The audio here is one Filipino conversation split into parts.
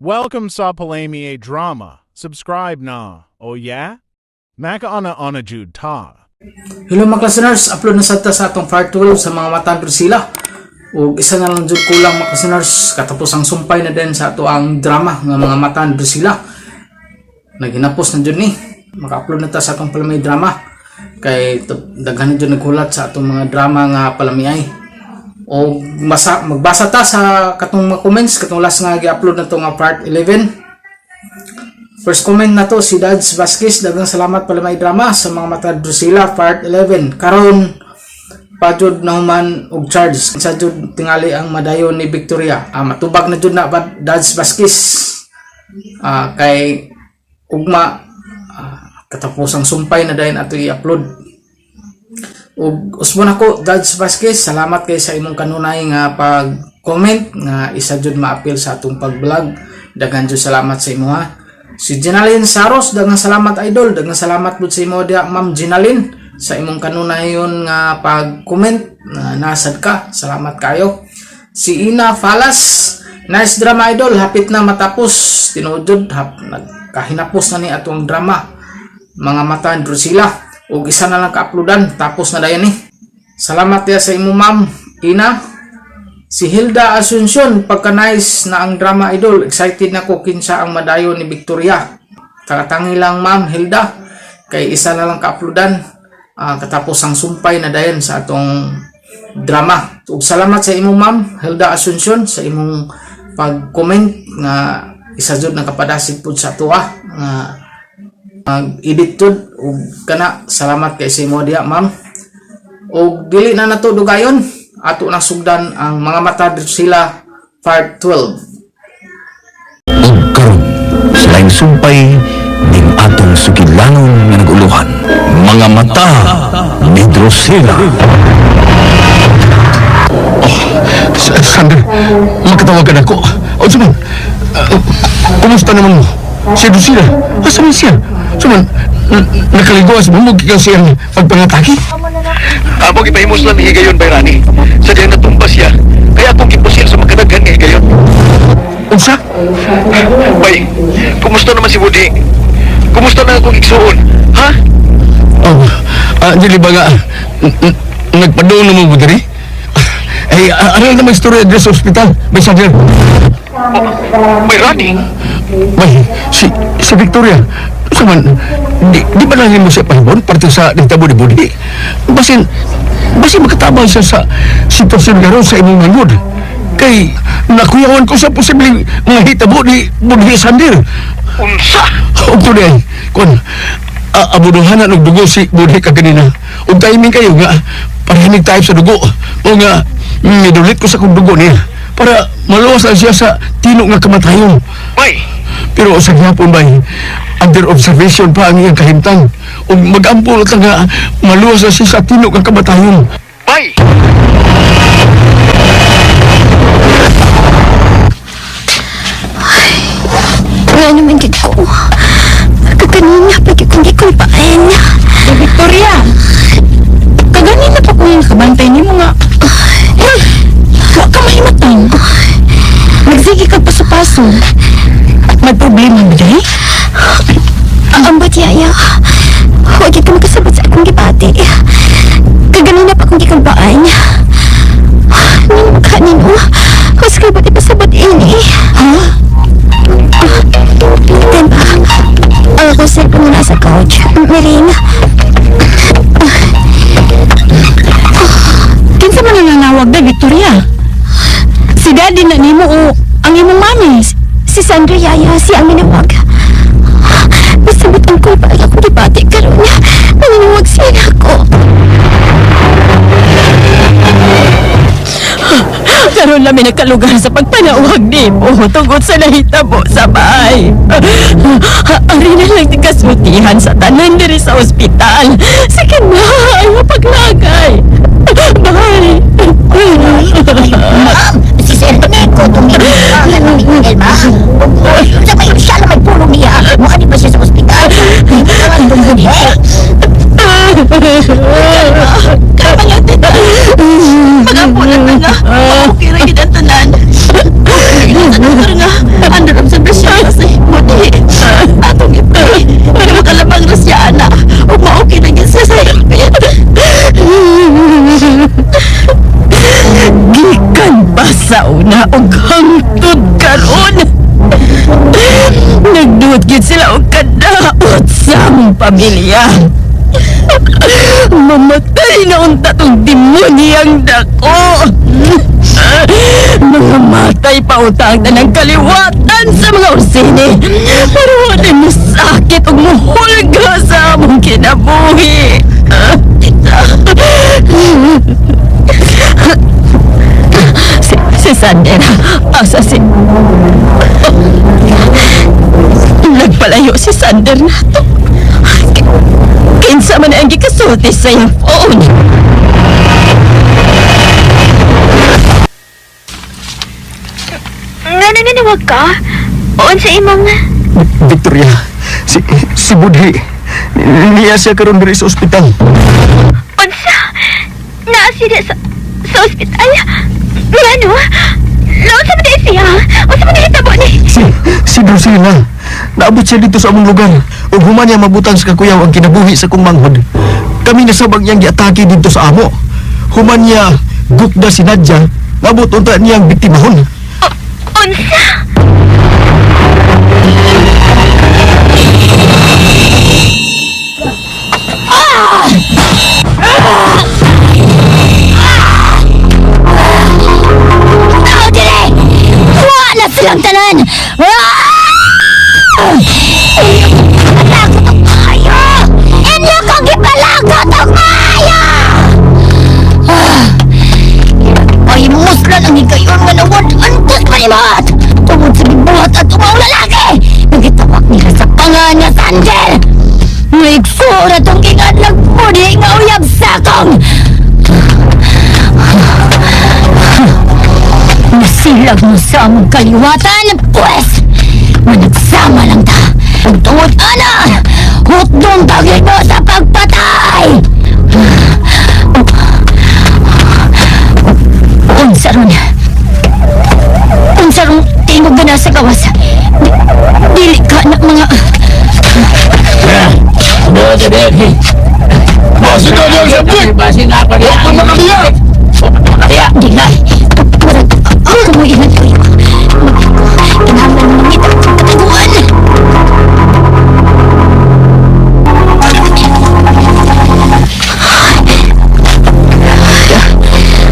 Welcome sa Palami Drama. Subscribe na. Oh yeah? Maka ana jud ta. Hello mga listeners, upload na sa atong part 12 sa mga mata Priscilla. O isa na lang jud kulang mga listeners, katapos ang sumpay na din sa ato ang drama ng mga mata Priscilla. Naginapos na jud ni. Maka-upload na ta sa atong Palami drama. Kay daghan jud naghulat sa atong mga drama nga palamiay. O magbasa ta sa katong mga comments, katong last nga gi-upload na to nga part 11. First comment na to si Dads Vasquez, daghang salamat pala may drama sa mga mata Drusilla part 11. Karon pajud na human og charge sa jud tingali ang madayon ni Victoria. Matubag na jud na Dads Vasquez. Kay ugma katapos ang sumpay na dayon ato i-upload. Ug usbon ako Dads Vasquez, salamat kay sa imong kanunay nga pag-comment nga isa jud ma-appeal sa atong pag-vlog. Daghan jud salamat sa imo ha. Si Ginaline Saros, daghang salamat idol, daghang salamat pud sa imo dia Ma'am Ginaline sa imong kanunayon nga pag-comment. Nasad ka, salamat kayo. Si Ina Falas, nice drama idol, hapit na matapos. Tinuod jud kahinapos na ni atong drama mga mata Drusilla. O isa na lang ka-uploadan, tapos na dayan ni. Salamat ya sa imo Ma'am Ina. Si Hilda Asuncion, pagka-nice na ang drama idol. Excited na ko kinsa ang madayo ni Victoria. Takatangi lang Ma'am Hilda. Kay isa na lang ka-uploadan. Katapos ang sumpay na dayan sa atong drama. Ug salamat sa imo Ma'am Hilda Asuncion sa imong pag-comment nga isa jud nakapadasig pud sa ato edit jud ug kana salamat kay sa imo diha Ma'am. Ug dili na nato dugayon, ato na sugdan ang mga mata Drusilla part 12. Ug karon sa laing sumpay ning atong sugilanon nga naguluhan, mga mata ni Drusilla. Sander, magkatawagan ako. O suman, kumusta naman mo? Si Drusilla, asa man siya? Suman, nakaligaw sa bumog ikaw siyang pagpangatake? Amo gipahimos lang ni higayon Bayrani. Sa diyan natumbas siya, kaya akong gipusil sa makadaghan nga higayon. Unsa? Bay, kumusta naman si Budi? Kumusta na akong igsuon? Ha? Dili ba nga, nagpadong na mo diri? Ay, ano naman istorya dito sa ospital? May Sander. Bayrani? May, si Victoria, saman, di ba lang mo siya pahibon parte sa nagtabo ni Budi? Basin magkatabang siya sa sitwasyon garon sa imong manod. Kay, nakuyawan ko sa posibleng mga hitabo ni Budi Sander. Unsa? O tunay, kung abuduhan na nagdugo si Budi kaganina, o timing kayo nga, parihanig tayo sa dugo, o nga, midulit ko sa kong dugo niya, para maluwas lang siya sa tino nga kamatayon. Bay! Pero sa gyapon bay, under observation pa ang iyang kahimtang. O mag-ampulot lang nga, maluwas na siya sa tino nga kamatayon. Bay! Nga naman gid ko. Kaganina pa gid kung di ko ipaayan niya. Victoria! Kaganina pa ko yung kabantay ni mo nga. Huwag ka mahimatang. Nagsige ka paso-paso. May problema ba dahil? Ang batiyaya. Huwag gid ko makasabot sa akong gibati. Kaganina pa kung di ko ipaayan niya. Kanin mo. Mas kayo ba't ipasabot ini? Ha? Tempa. Ako sa ko muna sa couch. Marina. Kinsa man nananawag na, Victoria? Si daddy na nimo o ang imong mami? Si Sandra Yaya, si ang minawag. Masabutan ko pa akong gibati karon niya. Nanginawag siya ako. Karon namin nagkalugar sa pagpanawag ni mo tungkol sa nahitabo sa bahay. Ari na lang tigasmutihan sa tanan diri sa ospital. Sige na, ayaw paglagay. Bye. Si Sir Neko, tumigilan ng Miguel ba? Sa may siya lang may pulong niya. Mukha di ba siya sa ospital? Hindi naman tungkol Kapalatin na. Pag-apunan na nga. Okay rin ang tanan. Sa doktor nga, under observation sa una ug hangtod karon. Nagduot gid sila og kadaot sa among pamilya. Mamatay na unta tong demonyang dako. Mga matay pa utang na ng kaliwatan sa mga orsini. Pero wala mo sakit ug muhulga sa among kinabuhi. Si Sander, asa si... Nagpalayo si Sander na to. Kinsa man ang gikasulti sa iyang phone. Nananawag ka? Oon sa imong... Victoria, si Budhi. Niya siya karon diri sa ospital. Unsa? Naasida sa ospital? Ngano? Laon sa mga siya? Unsa man hitabo ni? Si Drusilla. Naabot siya dito sa among lugar. Ug human niya mabutang sa kakuyaw ang kinabuhi sa kong manghod. Kami nasabag niyang giatake dito sa amo. Human niya gukda si Nadia. Nabot unta niyang biktimahon. Unsa? Tao dire! Wala silang tanan! Palagot ang maayo! Inyo kong ipalagot ang maayo! Ay, muslan ang higayon nga nawad antas manimat! Tungod sa gibuhat at tumang lalaki! Nagitawak nila sa pangan nga Sander! Naigsura tong kinadlag pudi nga uyab sakong! Nasilag mo sa among kaliwatan, pues! Managsama lang ta! Ang tungod ana! Hutdong bagay mo sa pagpatay! Unsa ron tingog na sa gawas? Dili ka na mga... Basi ka niya sa buhay! Basi na ako niya! Huwag ka makabiyak! Kaya, di na. Ako mo ilan ko yun. Kinahanglan mo nito ang kataguan.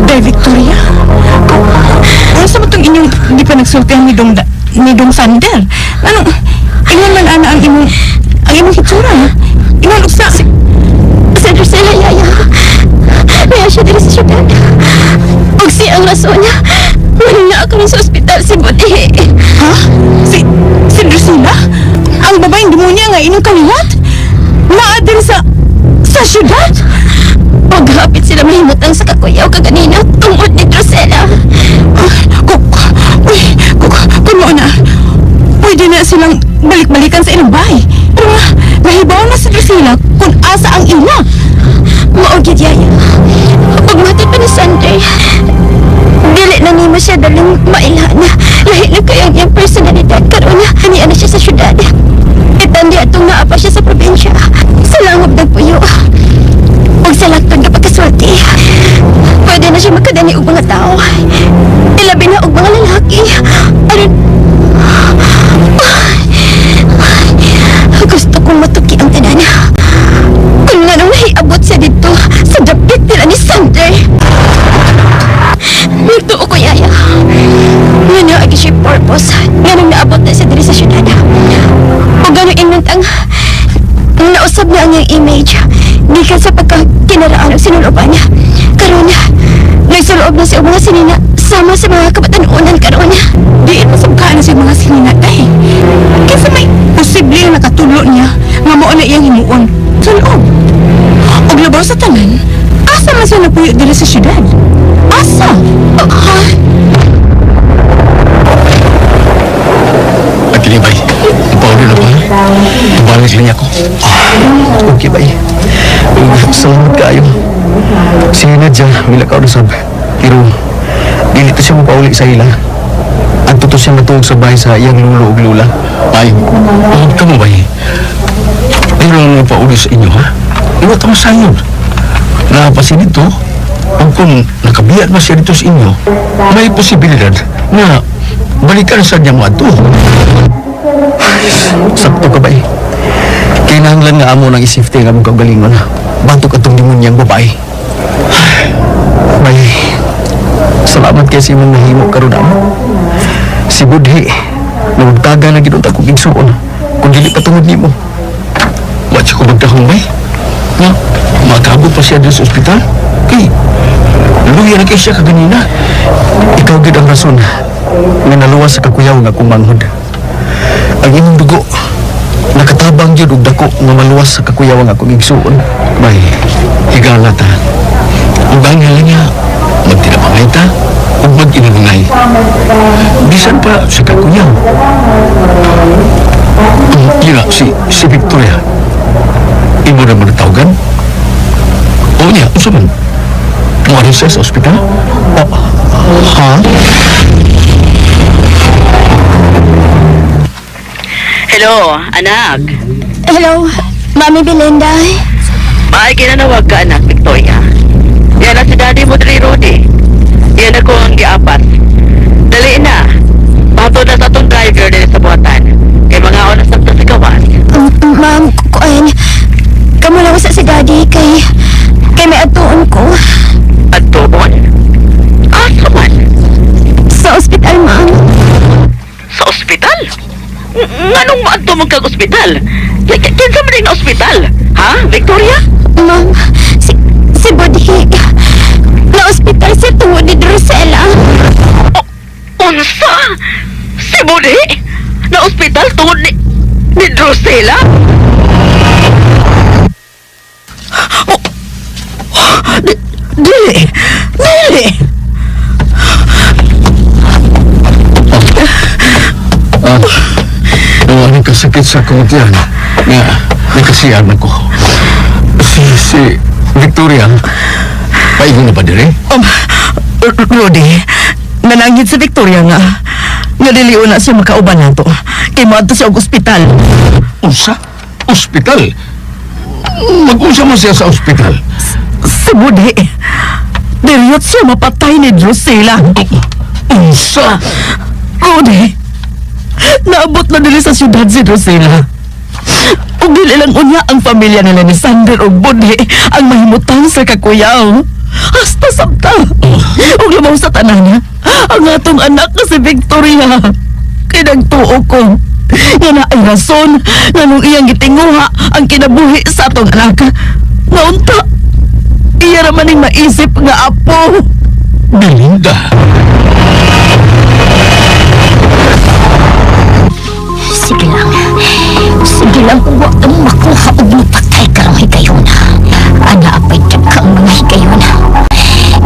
Day Victoria, ano sa matong inyong di pa nagsultihan ni Dong Sander? Anong, ingon man ana ang imong hitsura, ha? Ingon uksa. Sander sila, yaya. Kaya siya diri sa syudad. Ug siya ang rason niya. Wala ako sa ospital si Budhi. Ha? Si Drusilla? Ang babaeng demonya nga inyong kaliwat? Naadir sa syudad? Paghapit sila mahimutang sa kakuyaw kaganina tungod ni Drusilla. Kung mo na, pwede na silang balik-balikan sa ilang bahay. Pero nahibaw na si Drusilla kung asa ang ila. Maugid, yaya. Pagmatid pa ni Sunday, dili na nimo siya daling mailhan. Lahi na kayo ang iyang personalidad karon na hanian na siya sa syudad. Itandi atong naapa siya sa probinsya. Sa langob nagpuyo. Huwag sa laktod kapag kasulti. Pwede na siya makadani og mga tao. Ilabi na og mga lalaki. Aron... Gusto kong matuki ang tanan. Kung nga nung nahiabot siya dito sa dapit nila ni Sander. Nagtuo ko, yaya. Nga na agi siya purpose. Nga nung naabot na siya diri sa syudad. O gano'ng inantang nausab na ang iyang image. Di ka sa pagkakinaraan ang sinuloban niya. Karon, nagsuloob na siya mga sinina sama sa mga kabatanunan karon. Diin masabkaan na siya mga sinina, day. Kasi may posible na nakatulo niya nga mo na iyang himuon sa loob. O labaw sa tanan, asa man siya napuyo dili sa syudad? Asa? At kini bay, ipauli na ba? Balik lang ako. Okay bay. Salamat kayo. Si Nadia, milakaw na sab. Pero, dili to siya mapauli sa ila. Adto to siya matuog sa bahay sa iyang lulo ug lula. Ay, huwag ka mo bay. Pero ano pauli sa inyo, ha? Iwa tama sa inyo. Napasi dito. Huwag kung makabiyan ba siya dito sa inyo, may posibilidad na balikan sa niya mo ato. Sakto ka ba eh? Kinahanglan nga amo ng isifte nga mong kagalingon. Bantok atong demonyang babae. Bay, salamat kay sa imong nahimo karon amo. Si Budhi, nagtaga na ginunta kong igsuon. Kung dili patungod nimo. Watch ko magdahong bay. Nga, makabot pa siya doon sa ospital. Kay, luya na kay siya kaganina. Ikaw gid ang rason nga naluwas sa kakuyaw nga kong manghod. Ang imong dugo, nakatabang yun og dako nga maluwas sa kakuyaw nga kong igsuon. Bay, higala ta. Ang bangalan niya, magtinapangay ta o mag-inangay. Bisan pa sa kakuyaw. Yun si Victoria. Imo na mo natawagan? O niya, usa man? Muwarin siya sa ospital? Ha? Hello, anak. Hello, Mami Belinda. Maay ginanawag ka, anak, Victoria. Yan na si Daddy mo, Dre Rudy. Yan ako ang giapat. Dali na. Bato na sa itong driver din sa buhatan. Kay mga oras na sa gawas. Ma'am, kuan. Kamu lang sa si Daddy kay may atuon ko. At tubon? Asa man? Sa ospital, ma'am. Sa ospital? Nganong maadto mong kag-ospital? Kinsa man rin na ospital? Ha, Victoria? Ma'am, si Budhi. Na ospital siya tungod ni Drusela. Unsa? Si Budhi? Na ospital tungod ni Drusela? Dili! Anong kasakit sa kumutihan nga nakasiyan ako. Si Victoria, paigo na ba dire? Rudy, nanangit sa Victoria nga diliw na siya makauban nato. Kay mo ato siya og ospital. Usa? Ospital? Mag-usa man siya sa ospital. Si Budhi, diriyot siya mapatay ni Drusela. Usa? Rudy, naabot na dili sa syudad si Drusela. Ug dili lang unya ang pamilya nila ni Sander ug Budhi ang mahimutang sa kakuyaw. Hasta sabta. Ug lumaw sa tanan ang atong anak na si Victoria. Kay nagtuo ko nga na ay rason nga nung iyang gitinguha ang kinabuhi sa atong anak. Naunta, iya raman ning maisip nga apo. Belinda. Sige lang kung wag kang makuha o mapatay ka ng higayon. Ana apay kang mga higayon.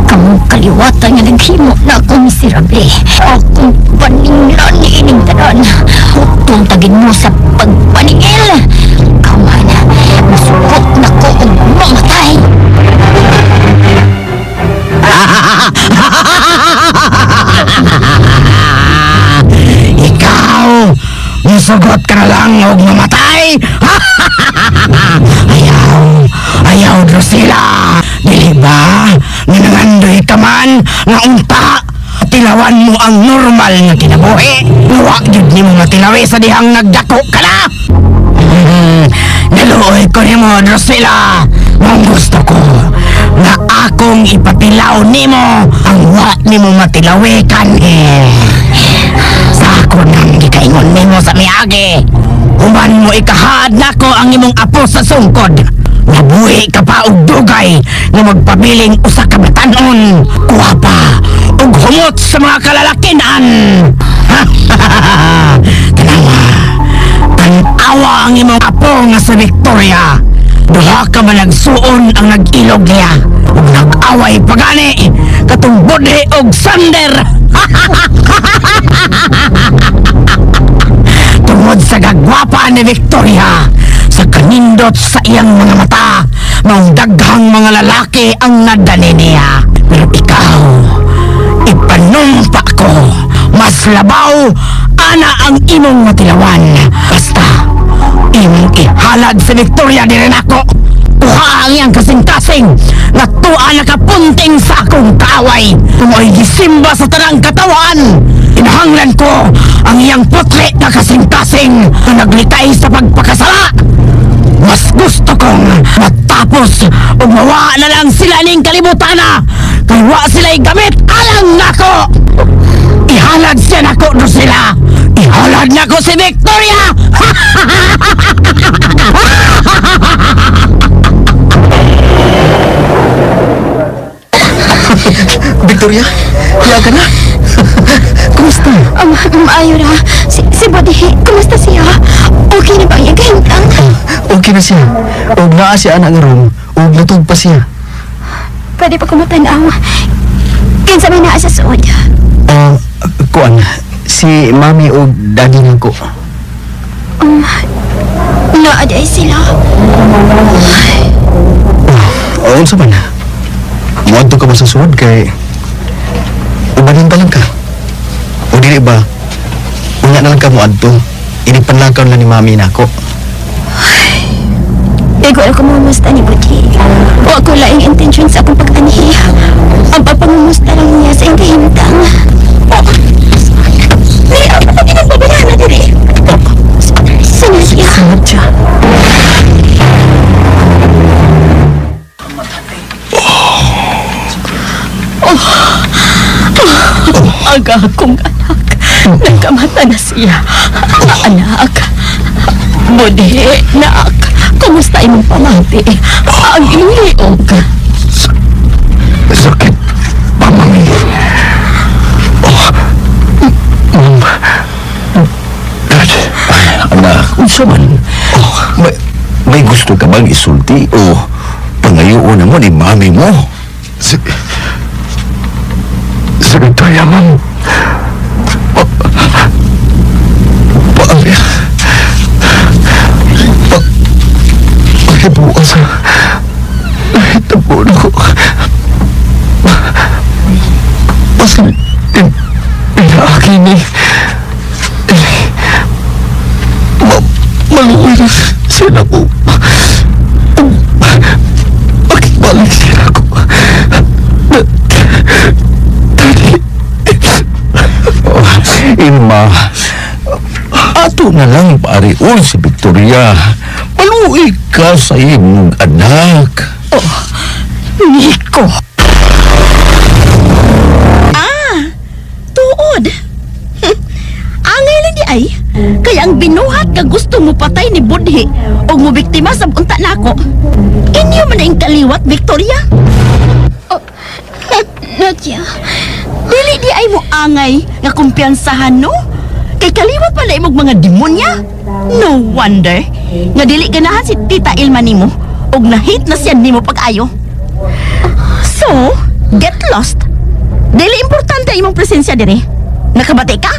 Kamong kaliwatan nga naghimo na akong miserable. Akong paninglan ni ining tanan. Hutong tagin mo sa pagpaningil. Kaman, masukot na ko o mamatay. Ikaw, musugot ka na lang o mamatay. Ayaw, Drusela. Dili ba, nangandoy ka man, nga unta, tilawan mo ang normal nga kinabuhi. Huwag yun ni mo matilawi sa dihang nagdako ka na. Naluoy ko ni mo, Drusela. Ang gusto ko, na akong ipatilaw ni mo, ang wa ni mo matilawi kanhi. Sa ako nang gikaingon ni mo sa miagi. Human mo ikahad na ko ang imong apo sa sungkod. Nabuhi ka pa og dugay nga magpabiling usa ka batanon. Kuha pa og humot sa mga kalalakinan. Tanawa. Tanawa ang imong apo nga sa Victoria. Duha ka man nagsuon ang nag-ilog niya. Ug nag-away pagani katong Budhi og Sander. Tungod sa gagwapa ni Victoria, sa kanindot sa iyang mga mata, maong daghang mga lalaki ang nadani niya. Pero ikaw, ipanumpa ko, mas labaw, ana ang imong matilawan. Basta, imong ihalad si Victoria di rin ako. Kuha ang iyang kasing-kasing, nga tuwa nakapunting sa akong kaway kung ay gisimba sa tanang katawan. Inahanglan ko ang iyang putli na kasing-kasing na naglitay sa pagpakasala. Mas gusto kong matapos o mawa na lang sila ning kalibutana kay wa sila'y gamit alang nako. Ihalad siya nako do sila. Ihalad nako si Victoria. Victoria, hiya ka na. Kumusta? Maayo ra. Si Buddy, kumusta siya? Okay na ba ang gahintang? Okay na siya. Og naa siya anak nga room. Og natug pa siya. Pwede pa kumutanaw. Kinsa may naa sa suod. Kuan, si mami og daddy nga ko. Naaday sila. Oo, sa man. Muadto ka ba sa suod kay ubanin pa lang ka? O dili ba? Unya na lang ka muadto. Inipanlakaw na ni mami nako. Ego ako mamumusta ni Buddy. Wa ko laing intention sa akong pag-anhi. Ang papamumusta lang niya sa iyong kahimtang. May ako na pinagbabayaan na diri. Sana siya. Sangat siya. Ang akong anak, nagkamata na siya. Anak, Budhi, nak, kumusta imong pamati? Ang iliog. Sakit. Pamami. Dad. Anak, unsa man? May gusto ka bang isulti o pangayuon mo ni mami mo? Si Victoria, ma'am. Pakibukas ha. Nahitabo na ko. Mas pinaakin maluwi na sila ko. Pakibalik sila ko. Ima, ato na lang pariun si Victoria. Maluwi ka sa imong anak. Nico. Tuod. Angay lang di ay. Kaya ang binuhat ka gusto mo patay ni Budhi o mo biktima sa unta nako. Inyo man na yung kaliwat, Victoria. Nadia. Dili di ay mo angay nga kumpiyansahan, no? Kay kaliwat pala imong mga demonya. No wonder nga dili ganahan si Tita Ilma nimo og nahit na siya nimo pag-ayo. So, get lost. Dili importante imong presensya dire. Nakabati ka?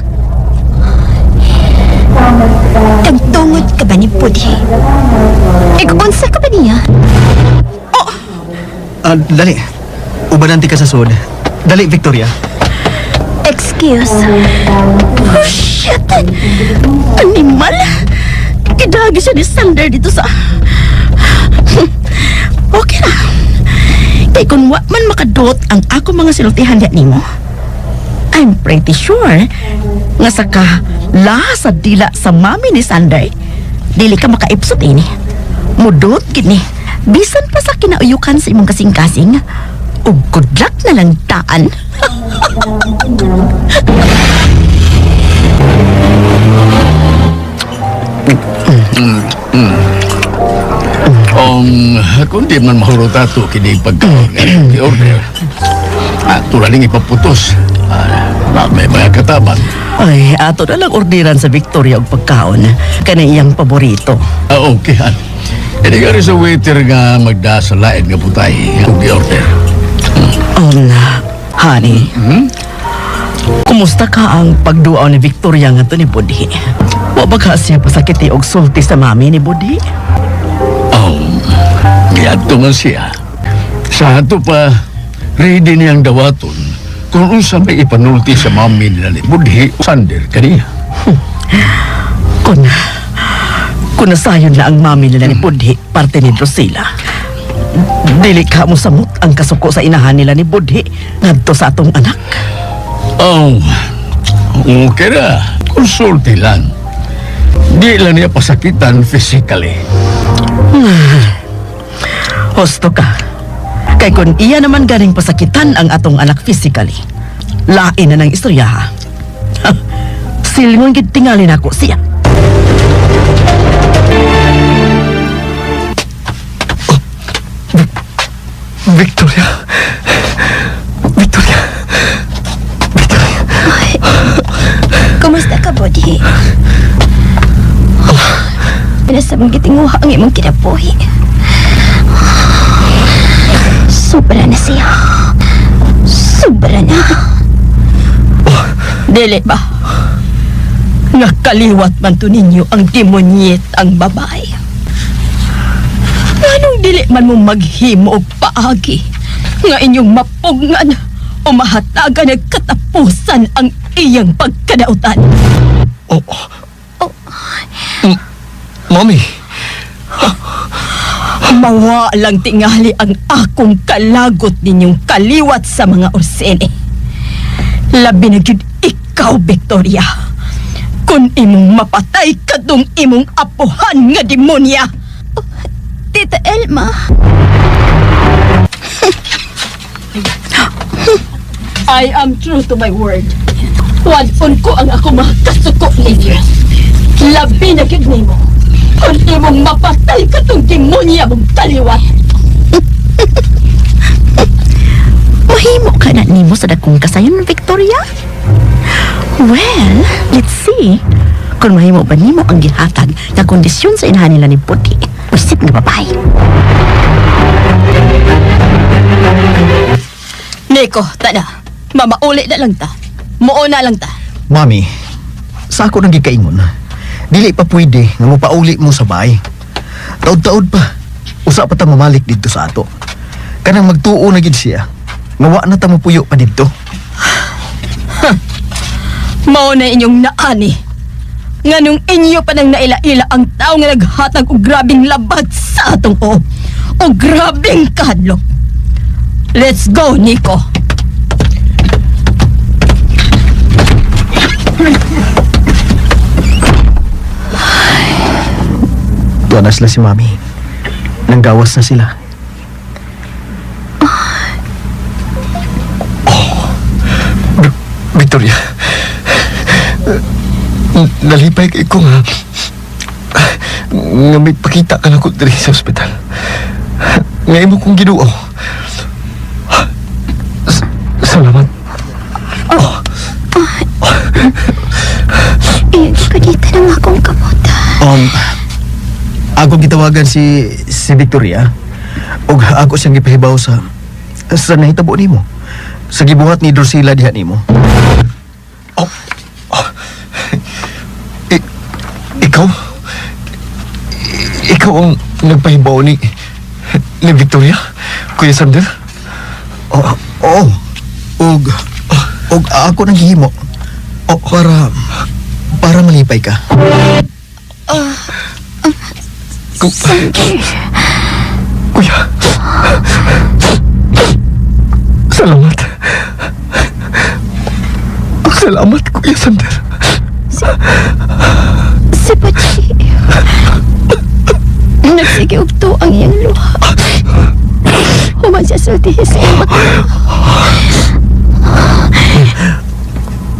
Tagtungod ka ba ni Budhi? Unsa ka ba niya? Dali. Ubananti ka sa sud. Dali, Victoria. Excuse. Oh, shit! Animal! Kidagi siya ni Sander dito sa... Okay na. Kaya kung wa man makadot ang ako mga sinultihan diya nimo, I'm pretty sure nga saka sa dila sa mami ni Sander, dili ka makaipsot ini. Mudot gini. Bisan pa sa kinauyukan sa imong kasing-kasing, ug good luck na lang taan. Kung di man mahurot ato kini pagkaon nga i-order. Tulaling ipaputos. May mga kataban. Ay, ato na lang orderan sa Victoria og pagkaon. Kanang iyang paborito. Okay, han. Hindi ka rin sa waiter nga magda sa lain nga putay kung i-order. Honey, kumusta ka ang pagduaw ni Victoria nga to ni Budhi? Wa ba ka siya pasakiti og sulti sa mami ni Budhi? Giadto man siya. Sa ato pa, ready niyang dawaton kung unsa may ipanulti sa mami nila ni Budhi o Sander kaniya. Kung nasayon na ang mami nila ni Budhi, parte ni Drusilla. Dili ka mo samot ang kasuko sa inahan nila ni Budhi ngadto sa atong anak. Oh, okay na. Konsulti lang. Di lang niya pasakitan physically. Husto ka. Kay kung iya naman ganing pasakitan ang atong anak physically, lain na ng istorya ha. Silingon gid tingali nako siya. Victoria. Victoria. Victoria. Kumusta ka, Budhi? Pinasabang gitinguha ang imong kinabuhi. Sobra na siya. Sobra na. Dili ba? Nga kaliwat man to ninyo ang demonyet ang babae. Anong dili man mo maghimo og paagi nga inyong mapugngan o mahatagan ng katapusan ang iyang pagkadautan. Mami. Mawa lang tingali ang akong kalagot ninyong kaliwat sa mga orsene. Labi na gyud ikaw, Victoria. Kung imong mapatay kadung imong apuhan nga demonya. Tita Elma. I am true to my word. Wadon ko ang ako makasuko ninyo. Labi na gyud nimo. Kung imong mapatay kadung demonya mong kaliwat. Mahimo ka na nimo sa dakong kasayon, Victoria? Well, let's see. Kung mahimo ba nimo ang gihatag na kondisyon sa inahan nila ni Budhi. Usit nga babae. Nico, tada. Mamauli na lang ta. Muuna lang ta. Mami, sa ako nang gikaingon, dili pa pwede nga mapauli mo sa bahay. Taod-taod pa, usa pa ta mamalik dito sa ato. Kanang magtuo na gid siya, nga wa na ta mapuyo pa dito. Mao na inyong naani. Nganong inyo pa nang naila-ila ang tao nga naghatag og grabing labat sa atong o grabing kahadlok. Let's go, Nico. Tuanas na si Mami. Nanggawas na sila. Victoria. Nalipay kay ko nga may pakita ka na ko diri sa ospital. Ngayon mo kong ginuo. Salamat. Kadita ng akong kamuta. Ako gitawagan si Victoria. Og ako siyang gipahibaw sa nahitabo nimo. Sa gibuhat ni Drusilla diha nimo. Ikaw ang nagpahibaw ni Victoria, Kuya Sander? Oo. Og ako nang hihimo. Para malipay ka. Kuya. Salamat. Salamat, Kuya Sander. Si Pachi. Nagsige og to ang iyang luha. Human siya sultihi sa iyang bakla.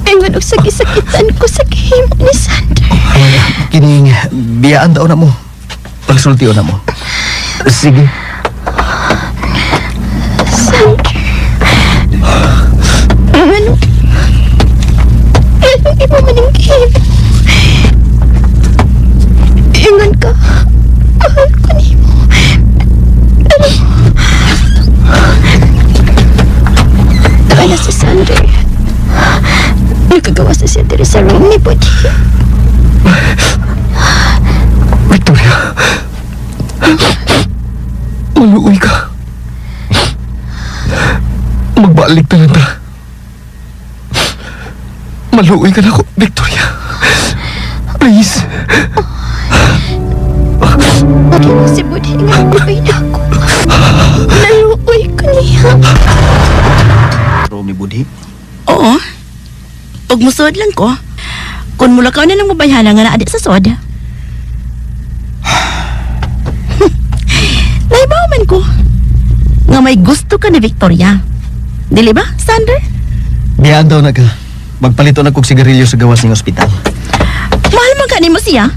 Ingon og sakit-sakitan ko sa gihimo ni Sandra. Kining biyaan daw na mo. Pagsulti na mo. Sige. Sandra. Ano? Anong iba man ang gihimo? Ingon ka. Mahal ko nimo. Taka na si Sandra. Nakagawas na siya diri sa room ni Budhi. Victoria. Maluoy ka. Magbalik na lang ta. Maluoy ka na ako, Victoria. Please. Pati mo si Budhi nga buhay na ako. Naluoy ko niya. Pero ni Budhi, Oo. Pag musod lang ko, kung mula ka na lang mabayana nga na adik sa soda. Naibaw man ko nga may gusto ka ni Victoria. Dili ba, Sander? biyaan daw na ka. Magpalito na kog sigarilyo sa gawas ng ospital. Mahal man ka ni mo siya.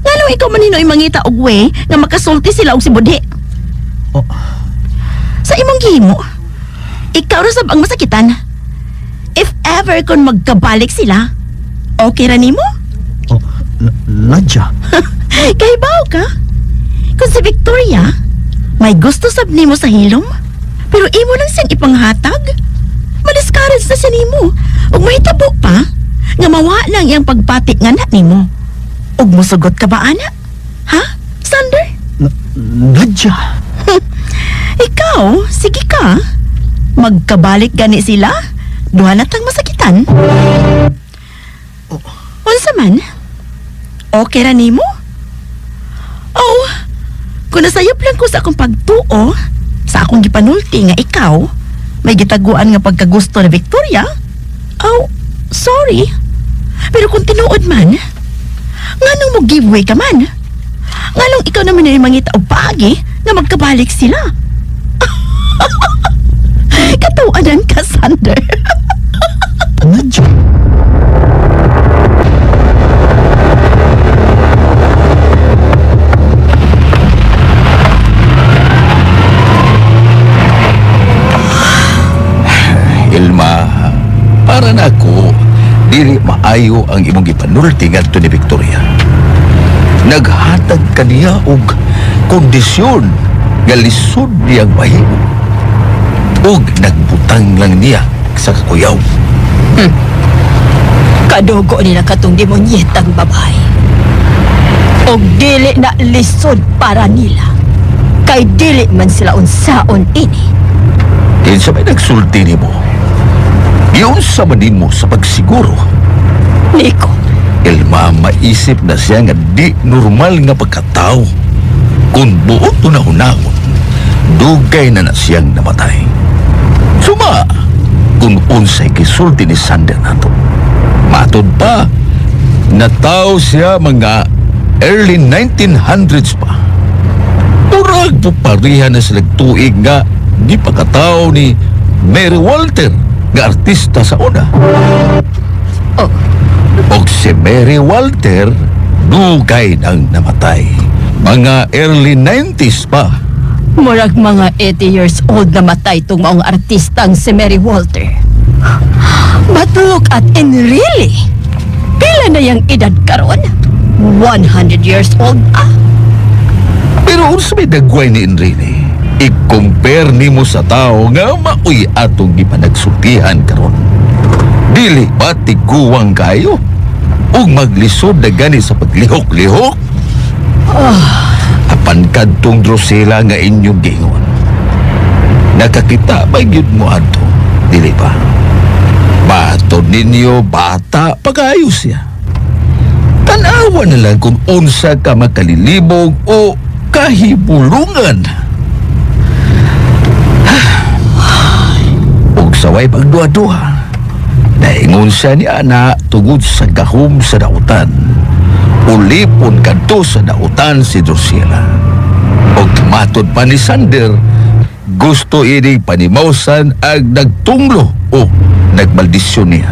Nga nung ikaw maninoy mangita og way nga makasulti sila og si Budhi. Oh, Sa imong gihimo, ikaw ra sab ang masakitan. If ever kung magkabalik sila, okay ra nimo? oh, Nadja. Kay baw ka? Kung si Victoria, may gusto sab nimo sa hilom, pero imo lang siyang ipanghatag. Madiscourage na siya nimo. Ug mahitabo pa, nga mawa lang iyang pagpatik nga na nimo. Ug musugot ka ba, ana? Ha, Sander? Nadja. Ikaw, sige ka. Magkabalik gani sila, duha na tang masakitan. Unsa man? Okay ra nimo? Oh, kung nasayop lang ko sa akong pagtuo, sa akong gipanulti nga ikaw, may gitaguan nga pagkagusto ni Victoria, oh, sorry. Pero kung tinuod man, nganong mo giveaway ka man? Nganong ikaw naman yung mangita o pagi nga magkabalik sila? Katawanan ka, Sander. Nadja. Ilma, para na ako, dili maayo ang imong gipanulti ngadto ni Victoria. Naghatag kaniya og kondisyon nga lisod niyang mahimo. Og nagbutang lang niya sa kakuyaw. Kadugo nila katong demonyetang babae. Og dili na lisod para nila. Kay dili man sila unsaon ini. Kinsa may nagsulti nimo? Giunsa man nimo sa pagsiguro? Nico, Ilma, maisip na siya nga di normal nga pagkatao. Kung buot unahunahon, dugay na siyang namatay. Suma, kung unsay gisulti ni Sander nato. Matod pa, nataw siya mga early 1900s pa. Murag po parihan na silang tuig nga di pagkatao ni Mary Walter nga artista sa una. Oh. Og si Mary Walter dugay nang namatay. Mga early 90s pa. murag mga 80 years old na matay itong maong artistang si Mary Walter. But look at in really, pila na yung edad karon? 100 years old ah. Pero unsa may dagway ni Enrile? I-compare nimo sa tao nga maoy atong gipanagsultihan karon. Dili ba tiguwang kayo? Ug maglisod na gani sa paglihok-lihok? Apan kadtong Drusilla nga inyong gingon. Nakakita ba yun mo ato? Dili ba? Bato ninyo bata pag-ayos siya. Tanawa na lang kung unsa ka makalilibog o kahibulungan. Ug saway pagduha-duha. Naingon siya ni Ana tugod sa gahom sa dautan. Ulipon kadto sa dautan si Drusilla. Og matod pa ni Sander, gusto ini panimawsan ag nagtunglo o nagmaldisyon niya.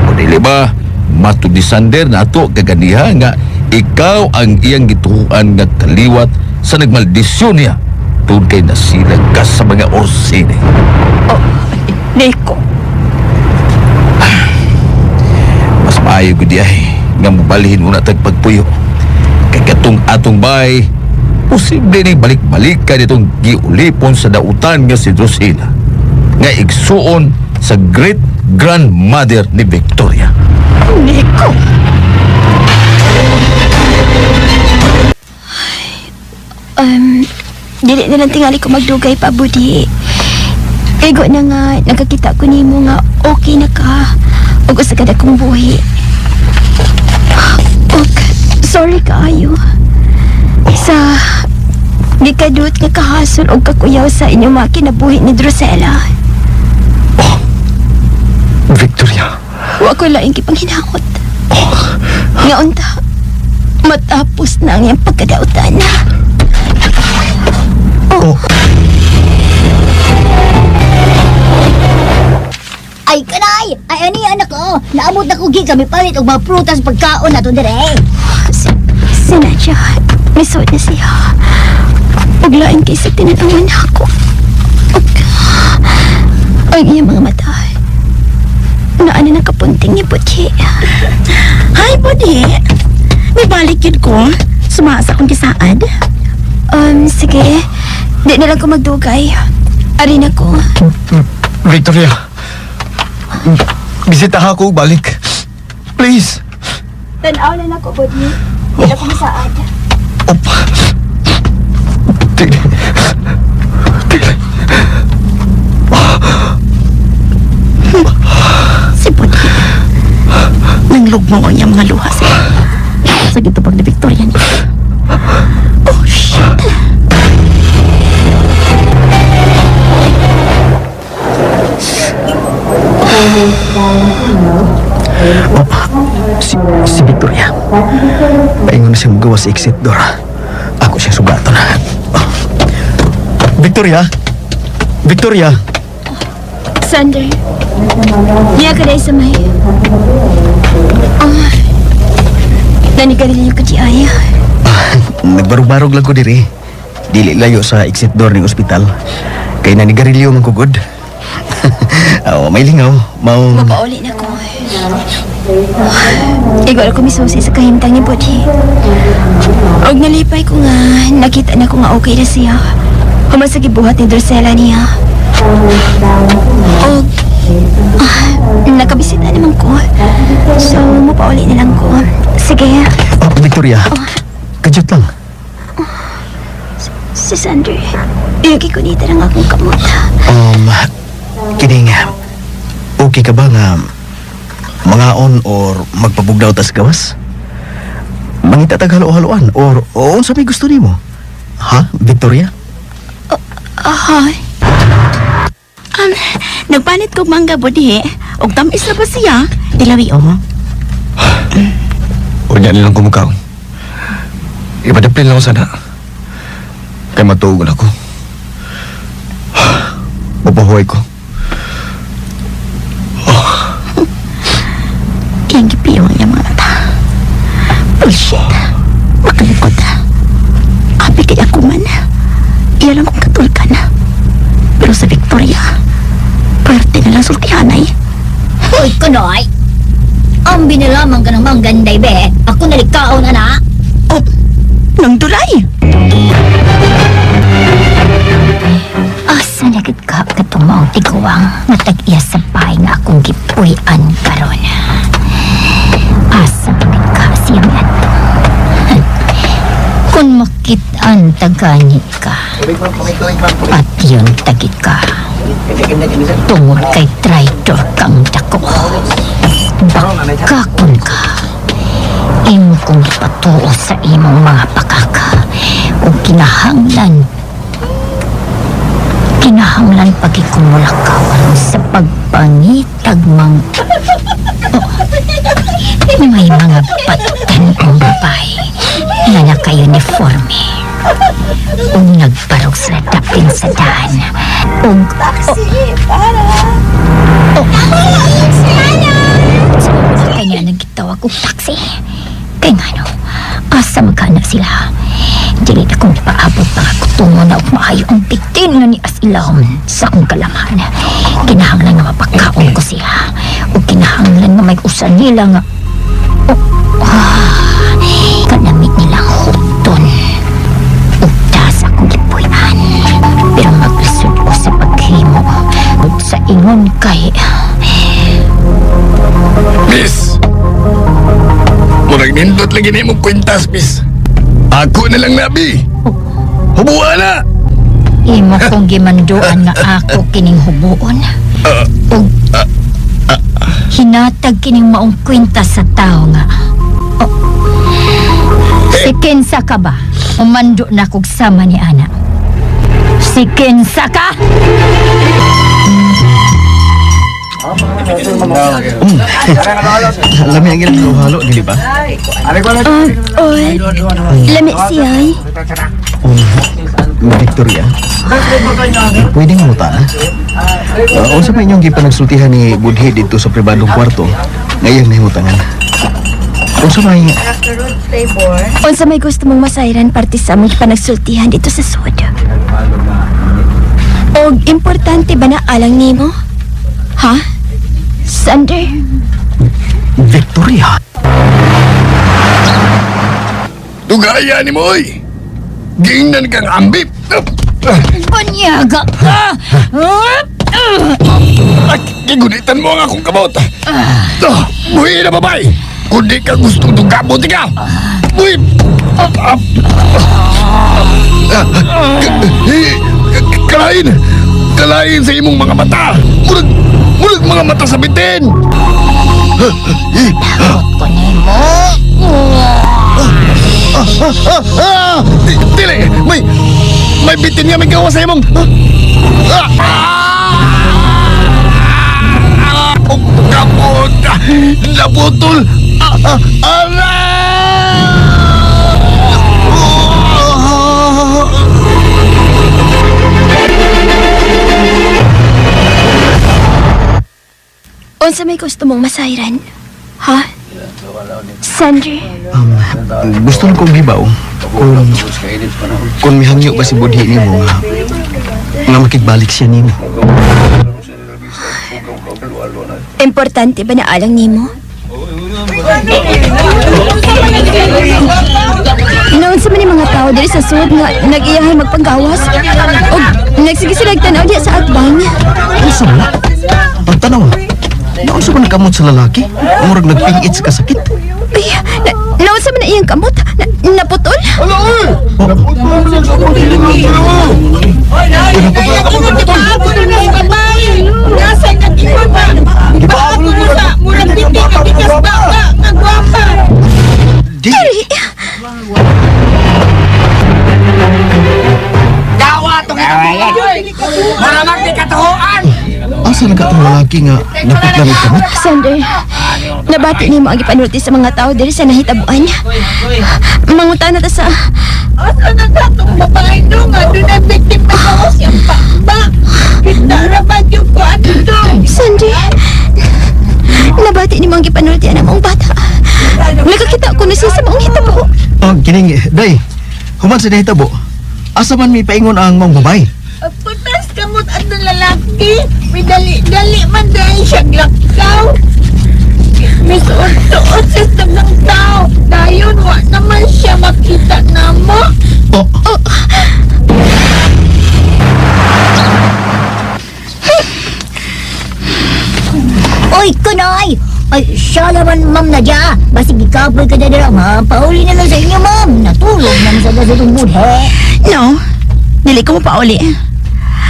O dili ba, matod ni Sander na ato kaganiha nga ikaw ang iyang gituhuan nga kaliwat sa nagmaldisyon niya tungod kay nasilag ka sa mga orsine. Oh, Nico. Mas maayo gudi ay nga mabalhin mo na tagpagpuyo. Kay katong atong bay, posible ni balik-balik ka nitong giulipon sa dautan nga si Drusilla nga igsuon sa great-grandmother ni Victoria. Nico. Dili na lang tingali ko magdugay pa, Budi. Ego na nga, nakakita ko nimo nga okay na ka. Ug usa ka dakong buhi. Og, sorry kaayo. Sa gikadut nga kahasol o kakuyaw sa inyong mga kinabuhi ni Drusela. Victoria. Wa ko laing kipanghinahot. Nga unta, matapos na ang iyang pagkadautan. Ay, kanay! Ay, ani anak ko! Naabot na ko gig kami palit og mga prutas pagkaon na to dire. Si Nadia, misod na siya. Ug lain kaysa tinanawan ako. Ug ang iyang mga mata, naano na kapunting ni Budhi. Hi, Budhi. May balik yun ko. Sumasa kong kisaad. Sige. Di na lang ko magdugay. Ari na ko. Victoria. Bisita ako balik. Please. Tanaw na ko, Budhi. Di na ko masaad. Dili. Si Budhi. Nanglugmo ang iyang mga luha sa gitubag ni Victoria niya. Oh, shit. Si Victoria. Paingon na siyang gawa sa exit door. Ako siya sugaton. Victoria? Victoria? Sander, niya ka dahil sa may... Nanigarilyo ka di ay. Nagbarog-barog lang ko diri. Dili layo sa exit door ng ospital. Kay nanigarilyo man ko good. May lingaw. Mapauli na ko. Igual ko misusi sa kahimtang ni Budhi. Og nalipay ko nga, nakita na ko nga okay na siya. Humasag ibuhat ni Drusela niya. Og nakabisita naman ko. So, mapauli na lang ko. Sige. Victoria, kadyot lang. Si Sander, yuki ko dito ng akong kamot. Kining, okay ka ba nga mangaon or magpabugdaw tas gawas? Mangita tag halo-haloan or unsa may gusto nimo? Ha, Victoria? Nagpanit kong mangga, Budhi. Og tamis na ba siya? Dilawi, oh. Unya nilang kumukaw. Ipadapin lang sana. Kay matugon ako. Mapahuay ko. Iyang gipiyong ang mga mata. Bullshit. Makalikot. Abi kay ako man. Iya lang kong katulkan. Pero sa Victoria, pwerte na lang sultihanay. Uy, kunoy! Ang binilamang ka ng mangganday, be. Ako nalikaon, anak. Oh, nang dulay. Asa nagit ka katong maong tiguang nga tag-iya sa bahay nga akong gipuy-an karon. Asa nagit ka siyang ato. Kung makit-an taganyit ka, pati yun tagit ka. Tungod kay traitor kang dako. Bakakon ka. Imo kong ipatuo sa imong mga pakaka o kinahanglan pagkikumulakawan sa pagpangitag may mga patan ang babae na naka-uniforme o nagbarog sa dapin sa daan o kanya nagitawag og taxi kay nga no asa magkana sila dili na kong paabot mga kutungo na og maayo ang bitin nga ni Asilahom sa akong kalamhan. Kinahanglan nga mapakaon ko sila o kinahanglan nga may usan nila nga kanamit nilang huton o das akong gipuyan pero maglisod ko sa paghimo o sa ingon kay Miss! Murag nindot lagi na imong kwintas, miss. Ako na lang nabi. Hubuan na! imo kong gimanduan nga ako kining hubuon ug hinatag kining maong kwintas sa tao nga si Kensa ka ba? Umando na kog sama ni Ana. Si Kinsa ka? Lami ang ilang halo, dili ba? Oy, lami siyay. Victoria. Pwede nga muta na. Unsa pa inyong gipanagsultihan ni Budhi dito sa pribadong kwarto? Ngayang nahimutangan. Unsa may Unsa may gusto mong masayran parte sa among panagsultihan dito sa sud? Og importante ba na alang nimo? Ha? Sander? Victoria? Tugaya ni mo, oy! Gingnan kang ambip! Banyaga ka! Giguditan mo ang akong kamot! Buhi na babay! Kundi ka gustong tugabot ikaw! Buhi! Kalain! Kalain sa imong mga mata! Murag mga mata sa bitin! Takot ko nimo. Dili! May bitin nga may gawa sa imong... Ang kapot! Naputol! Unsa may gusto mong masayran? Ha? Sander? Gusto lang kong gibaw kung mihangyo ba si Budhi ni mo nga makigbalik siya ni mo. Importante ba na alang nimo? Noon sa mga tao diri sa sud nga nag-iyahay magpanggawas o nagsige sila tanaw diya sa atbang. Unsa mo? Ang tanaw. Naunsa ko nagkamot sa lalaki? Murag nagpingit sa kasakit. Ay, noon sa man iyang kamot? Naputol? Diri! Asa nagkatong lalaki nga naputlan ang kamot? Sander, nabati nimo ang ipanulti sa mga tao diri sa nahitabuan. Mangutana ta sa... Asa na katong babae no nga doon ang biktima ko siyang pakba. Kita rabat yung ko ano doon. Sander, nabati nimo ang ipanulti ang among bata. Nakakita ko na siya sa maong hitabo. Oh, kining, day. Human sa nahitabo. Asa man may paingon ang mong babay? Putas kamot at lalaki. May dali-dali man dahil siya glakaw. May suot-suot sa ng tao. Dayon, wa naman siya makita na mo. Oy, kunay! Ay, siya naman, ma'am Nadia. Basig ikapoy ka na lang, ha? Pauli na lang sa inyo, ma'am. Natulog naman sa gasatong budhe. No, dili ko mo pauli.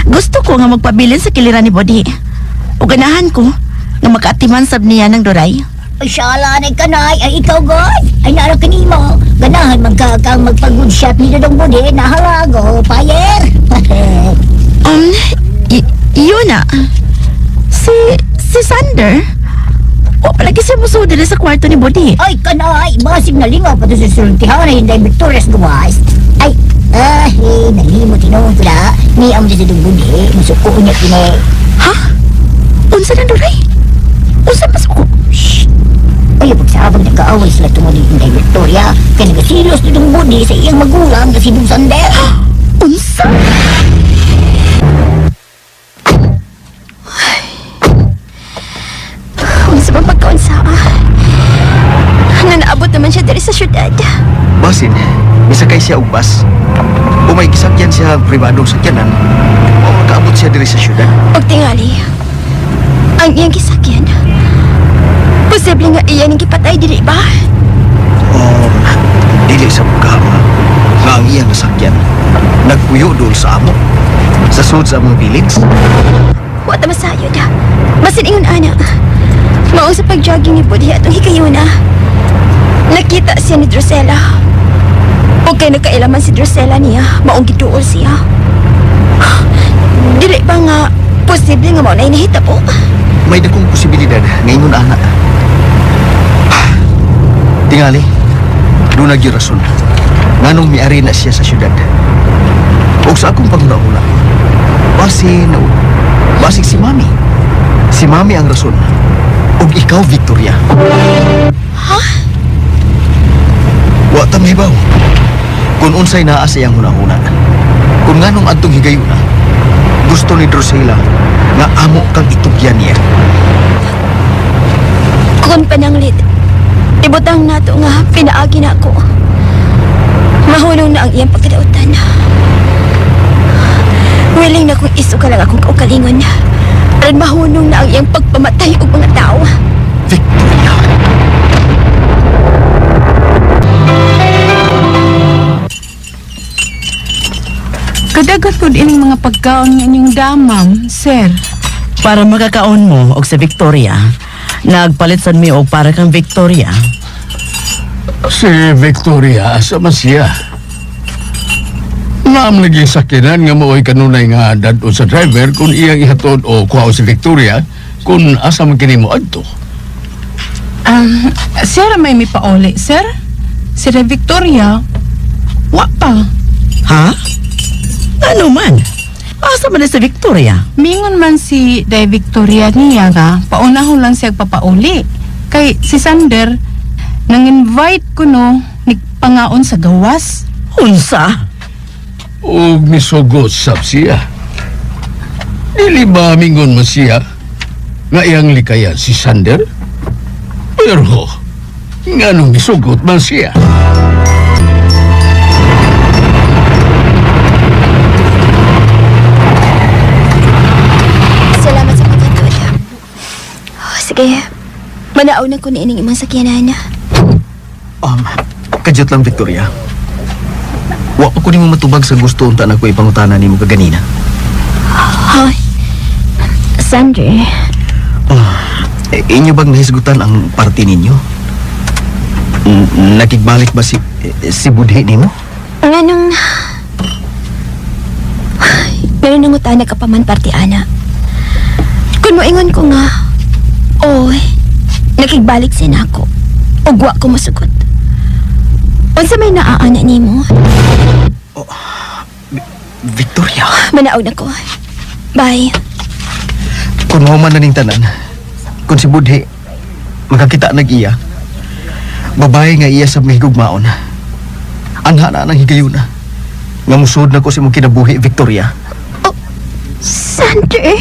Gusto ko nga magpabilin sa kiliran ni Budhi. O ganahan ko nga magkaatiman sab niya ng Doray. Ay, siya na kanay. Ay, ikaw, God. Ay, naara ka nimo. Ganahan magkakang magpag-good shot ni Dodong Budhe na halago, payer. Yun na. Si Sander. O palagi siya muso dili sa kwarto ni Budhi. Ay, kanay. Basig na lingaw pa to sa sultihan na hindi Victoria's guwas. Ay, nalimo tinawag ko na. Ni ang dito Dodong Budhe. Masuko niya kini. Ha? Unsa na Doray? Unsa masuko? Shh. Ay, pagsabang nagkaaway sila tungod ni Inday Victoria. Kaya nagasilos Dodong Budhe sa iyang magulang na si Dong Sander. Unsa? Unsa ba pagkaunsa? Naabot naman siya diri sa syudad. Basin, misakay siya og bus. O may gisakyan siya pribadong sakyanan. O makaabot siya diri sa syudad. Og tingali, ang iyang kisakyan. Posible nga iyan ang gipatay diri ba? Dili sa pagkama nga ang iyang nasakyan nagpuyo doon sa amo sa sud sa among village. Wa ta masayod. Basin ingon ana. Mao sa pag-jogging ni Budhi atong hikayuna. Nakita siya ni Drusela. Okay, nakailaman si Drusela niya. Maong giduol siya. Dili ba nga posible nga mao na inahitabo? May dakong posibilidad ngayon ana. Tingali, doon nagyarason. Nganong miari na siya sa syudad. O sa akong panguna-una, basig si Mami. Si Mami ang rason. O ikaw, Victoria. Ha? Wa ta mahibaw. Kung unsay naa sa iyang hunahuna. Kung nganong adtong higayuna, gusto ni Drusela nga amo kang itugyan niya. Kung pananglit, ibutang nato nga pinaagi na ako. Mahulong na ang iyang pagkadautan. Willing na kung isuka lang akong kaukalingon. At mahulong na ang iyang pagpamatay og mga tao. Victoria! Kadagat ko din mga pagkaon nga inyong damam, sir. Para makakaon mo og sa Victoria, nagpalit sad mi og para kang Victoria. Si Victoria, asa man siya? Naam lagi sakinan nga mao'y kanunay nga dadto sa driver kung iyang ihatod o kuha si Victoria kung asa man kini mo adto. Sir, may pauli, sir? Si Victoria, wa pa. Ha? Ano man? Asa man na sa Victoria? Mingon man si Day Victoria niya nga, paunahon lang siya papauli. Kay si Sander, nang-invite ko no, nagpangaon sa gawas. Unsa? Og misugot sab siya. Dili ba mingon mo siya nga iyang likayan si Sander? Pero nganong misugot man siya? Salamat sa pagkatod. Sige, manaaw na ko ni ining imong sakyanan. Kadyot lang, Victoria. Wa pa ko ni mo matubag sa gusto unta na ko ipangutana ni mo kaganina. Hoy, Sandre. Inyo bang nahisgutan ang party ninyo? Nakigbalik ba si Budhi ni mo? Nganong nangungutan ka pa man party, ana. Kung moingon ko nga, oy, nakigbalik sin ako. Ugwa ko masugot. Unsa may naaana nimo? Victoria. Manaog na ko. Bye. Kung mo man na ning tanan, kung si Budhi makakita nag-iya, babae nga iya sa mahigugmaon. Anha na nang higayuna. Nga musod na ko si mong kinabuhi, Victoria. Sander.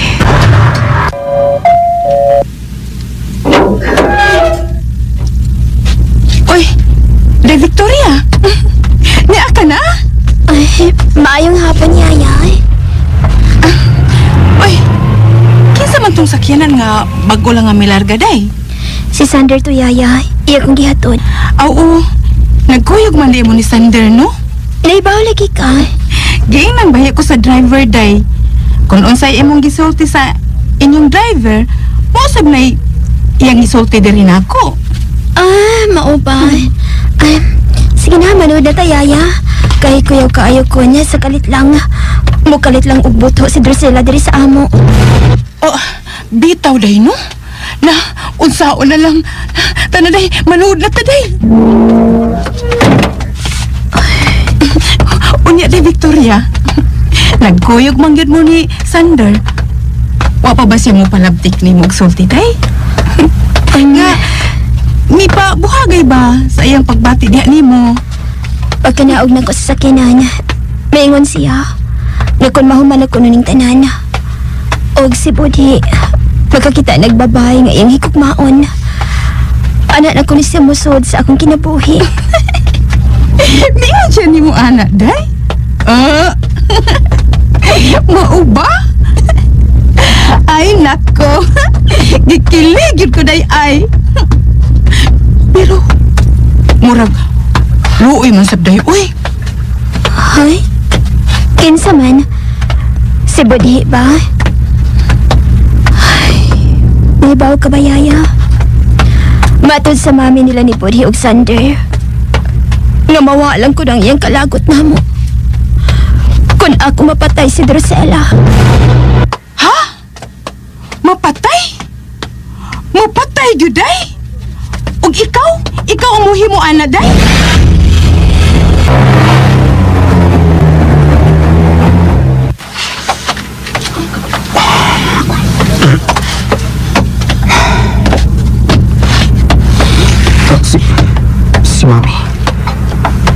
Oy, Day Victoria. Niya ka na? Ay, maayong hapon, yaya. Oy, kinsa man tong sakyanan nga bago lang nga milarga, day? Si Sander to, yaya. Iya kong gihatod. Oo, nagkuyog man di mo ni Sander, no? Naibaw lagi ka. Giing nang bahi ko sa driver, day. Kung unsay imong gisulti sa inyong driver, mausab na iyang gisulti din ako. Mao ba? Sige na, manood na tayaya. Kay kuyaw kaayo ko niya sa kalit lang. Mukalit lang og buto si Drusela diri sa amo. Oh, bitaw day, no? Na, unsaon na lang. Tana day, manood na ta day. Unya day, Victoria. Nagkuyog manggid mo ni Sander. Wa pa ba siya mo palabtik ni mo sulti day? Nga, ni pa buhagay ba sa iyang pagbati diha nimo? Pagkanaog na ko sa sakyanan, maingon siya. Nga kung mahuman ako nuning tanan. Og si Budhi, magkakita nagbabay nga iyang hikugmaon. Anak na ko ni siya musod sa akong kinabuhi. Mingon siya ni mo anak, day? Mauba? Ay, nako. Gikiligid ko, day, ay. Pero, murag, luoy man sabday, uy. Hoy, kinsa man? Si Budhi ba? Naibaw ka ba, yaya? Matod sa mami nila ni Budhi og Sander. nga mawalan ko ng iyang kalagot namo. Kung ako mapatay si Drusela. Ha? Mapatay? Mapatay, Juday? Ug ikaw? Ikaw ang muhimuan na, day? Si Mami.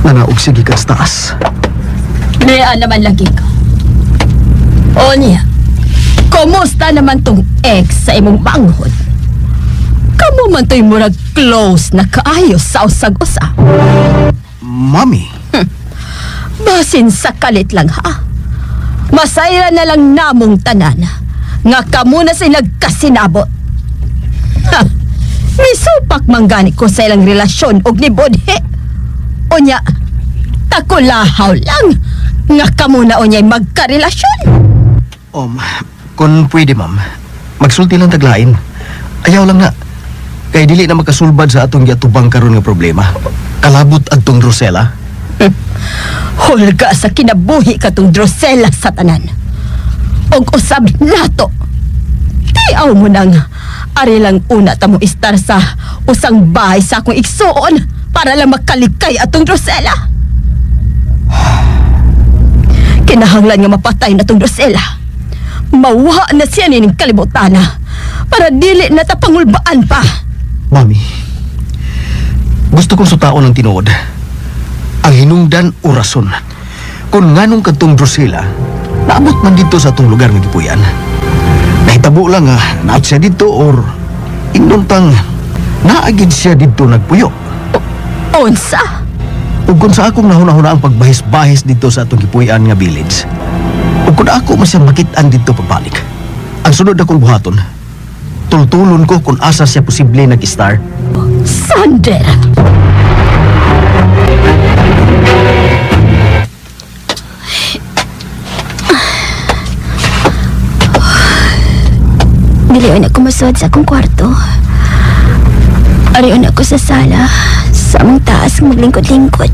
Nanaog sige ka sa taas. Diyan naman lagi ko. O niya, kumusta naman tong ex sa imong banghod? Kamu man to'y murag close na kaayos sa usag-usa. Mami. Basin sa kalit lang ha. Masayra na lang namong tanan nga kamo na sa'y nagkasinabot. Ha! Misupak manggani ko sa ilang relasyon og ni Bodhe. Unya, takulahaw lang nga kamo na unya'y magkarelasyon. Kung pwede, ma'am, magsulti lang taglain. Ayaw lang na. Kay dili na makasulbad sa atong giatubang karon nga problema. Kalabot adtong Drusela. Hulga sa kinabuhi katong Drusela sa tanan. Og usab nato. Tiaw mo nang ari lang una ta mo istar sa usang bahay sa akong igsuon para lang makalikay atong Drusela. Kinahanglan nga mapatay na tong Drusela. Mawa na siya nining kalibutan na para dili na ta pangulbaan pa. Mami, gusto kong sutaon ng tinuod. Ang hinungdan o rason. Kung nganong kadtong Drusela, naabot man dito sa atong lugar nga gipuyan. Nahitabo lang nga naat siya dito or ingnuntang naagid siya dito nagpuyo. Unsa? Ug kung sa akong nahuna-huna ang pagbahis-bahis dito sa atong gipuyan nga village. Ug kung ako man siya makit-an dito pagbalik. Ang sunod akong buhaton, tultulon ko kung asa siya posible nag-star. Sander! Dilion ako masod sa akong kwarto. Ariyon ako sa sala, sa among taas maglingkod-lingkod.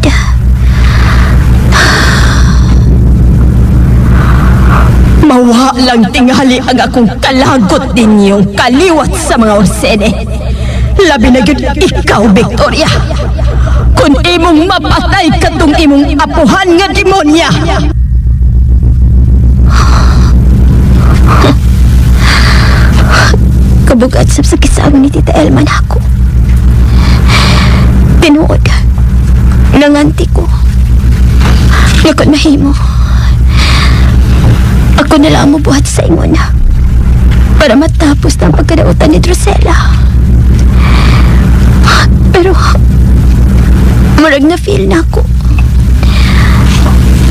Mawa lang tingali ang akong kalagot ninyong kaliwat sa mga orsene. Labi na yun ikaw, Victoria. Kung imong mapatay katong imong apuhan nga demonya. Kabugat sab sa kisama ni Tita Elman ako. Tinuod. Nanganti ko. Nakon mahimo. Ako na lang mo buhat sa ingon para matapos na ang pagkadautan ni Drusela. Pero murag na feel na ako.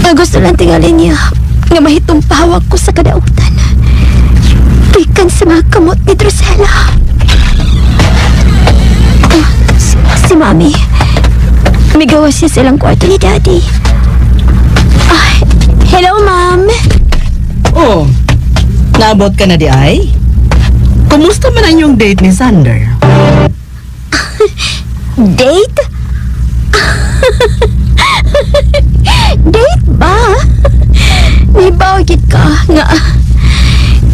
Nga gusto lang tingalin niya nga mahitong pahawak ko sa kadautan. Ikan sa mga kamot ni Drusela. Si Mami. Migawas siya silang kwarto ni Daddy. Hello, Ma'am. Oh, naabot ka na di ay? Kumusta man ang yung date ni Sander? Date? Date ba? May bawagit ka nga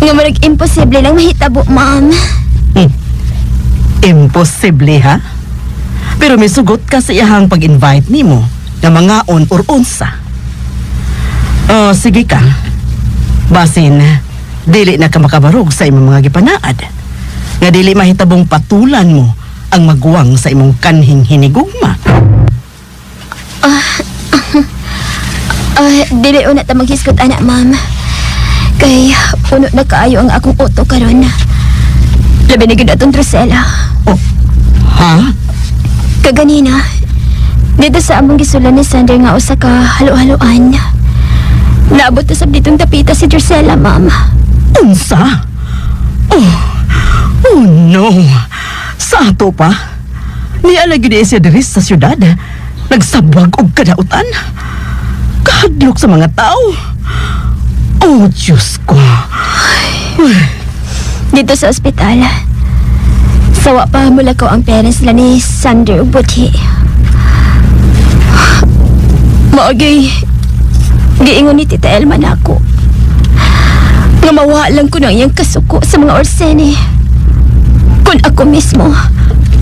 marag imposible lang mahitabo, Ma'am. Imposible, ha? Pero may sugot ka sa iyahang pag-invite nimo na mga on or unsa. Oh, sige ka. Basin, dili na ka makabarog sa imong mga gipanaad. Nga dili mahitabong patulan mo ang magwang sa imong kanhing hinigugma. Dili una ta maghiskot, anak, Ma'am. Kay puno na kaayo ang akong uto karon. Labi na gid atong Drusela. Oh, ha? Kaganina, dito sa among gisulan ni Sander nga usa ka halo-haloan. Naabot na sab ditong tapita si Drusela, Ma'am. Unsa? Oh no. Sa ato pa? Niala gid siya diri sa syudad. Nagsabwag og kadautan. Kahadlok sa mga tao. Oh, Diyos ko. Dito sa ospital, sawa pa mula ko ang parents nila ni Sander ug Budhi. Maagay, giingon ni Tita Elma na ako. Nga mawalan ko ng iyang kasuko sa mga orsene. Kung ako mismo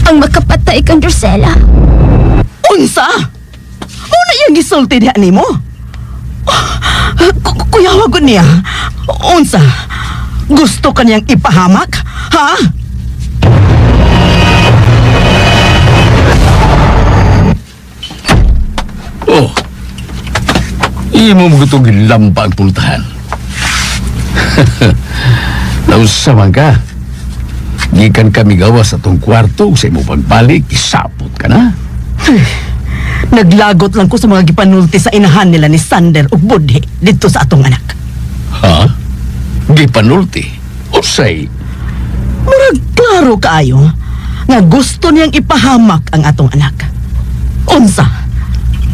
ang makapatay kang Drusela. Unsa? Muna yung gisulti diha nimo? Kuyawa ko niya. Unsa? Gusto ka niyang ipahamak? Ha? Oh, imo mo itong lampa ang pultahan. Nausa man ka. Gikan kami gawa sa tong kwarto sa imo pagbalik, isapot ka na. Naglagot lang ko sa mga gipanulti sa inahan nila ni Sander ug Budhi dito sa atong anak. Ha? Gipanulti? Usay? Murag klaro kaayo nga gusto niyang ipahamak ang atong anak. Unsa?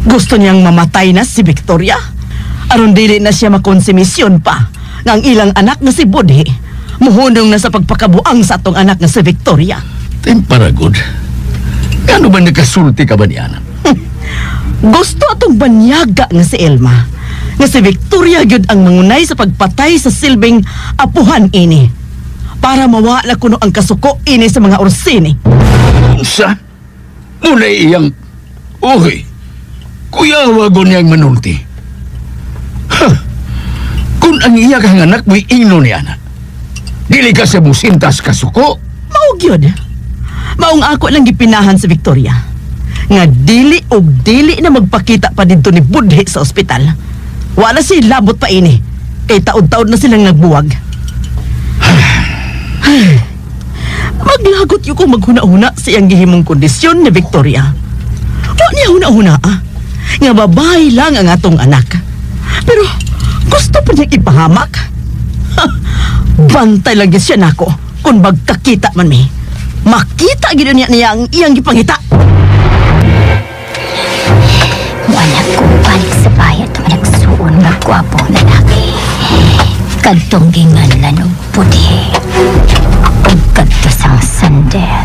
Gusto niyang mamatay na si Victoria? Aron dili na siya makonsumisyon pa nga ang ilang anak nga si Budhi muhunong na sa pagpakabuang sa atong anak nga si Victoria. Temparagod. Ano ba nakasulti ka ba niya? Gusto atong banyaga nga si Elma nga si Victoria gyud ang mangunay sa pagpatay sa silbing apuhan ini para mawala kuno ang kasuko ini sa mga orsini. Sa? Muna iyang... Uy, kuyawa ko niyang manulti. Huh. Kung ang iya kang anak mo'y ingno niya na, dili ka sa musintas kasuko. Maog yun. Maong ako lang gipinahan si Victoria nga dili og dili na magpakita pa dito ni Budhi sa ospital. Wala si labot pa ini kay taod-taod na silang nagbuwag. Maglagot yung kung maghuna-huna sa iyang gihimong kondisyon ni Victoria. Wa niya huna-huna nga babae lang ang atong anak. Pero gusto pa niya ipahamak. Bantay lang siya nako kung magkakita man mi. Makita gid niya ang iyang gipangita. Wala ko balik sa bayat nga nagsuon nga gwapong lalaki. Kadtong ginganlan og Budhi. Ug kadto sang Sander.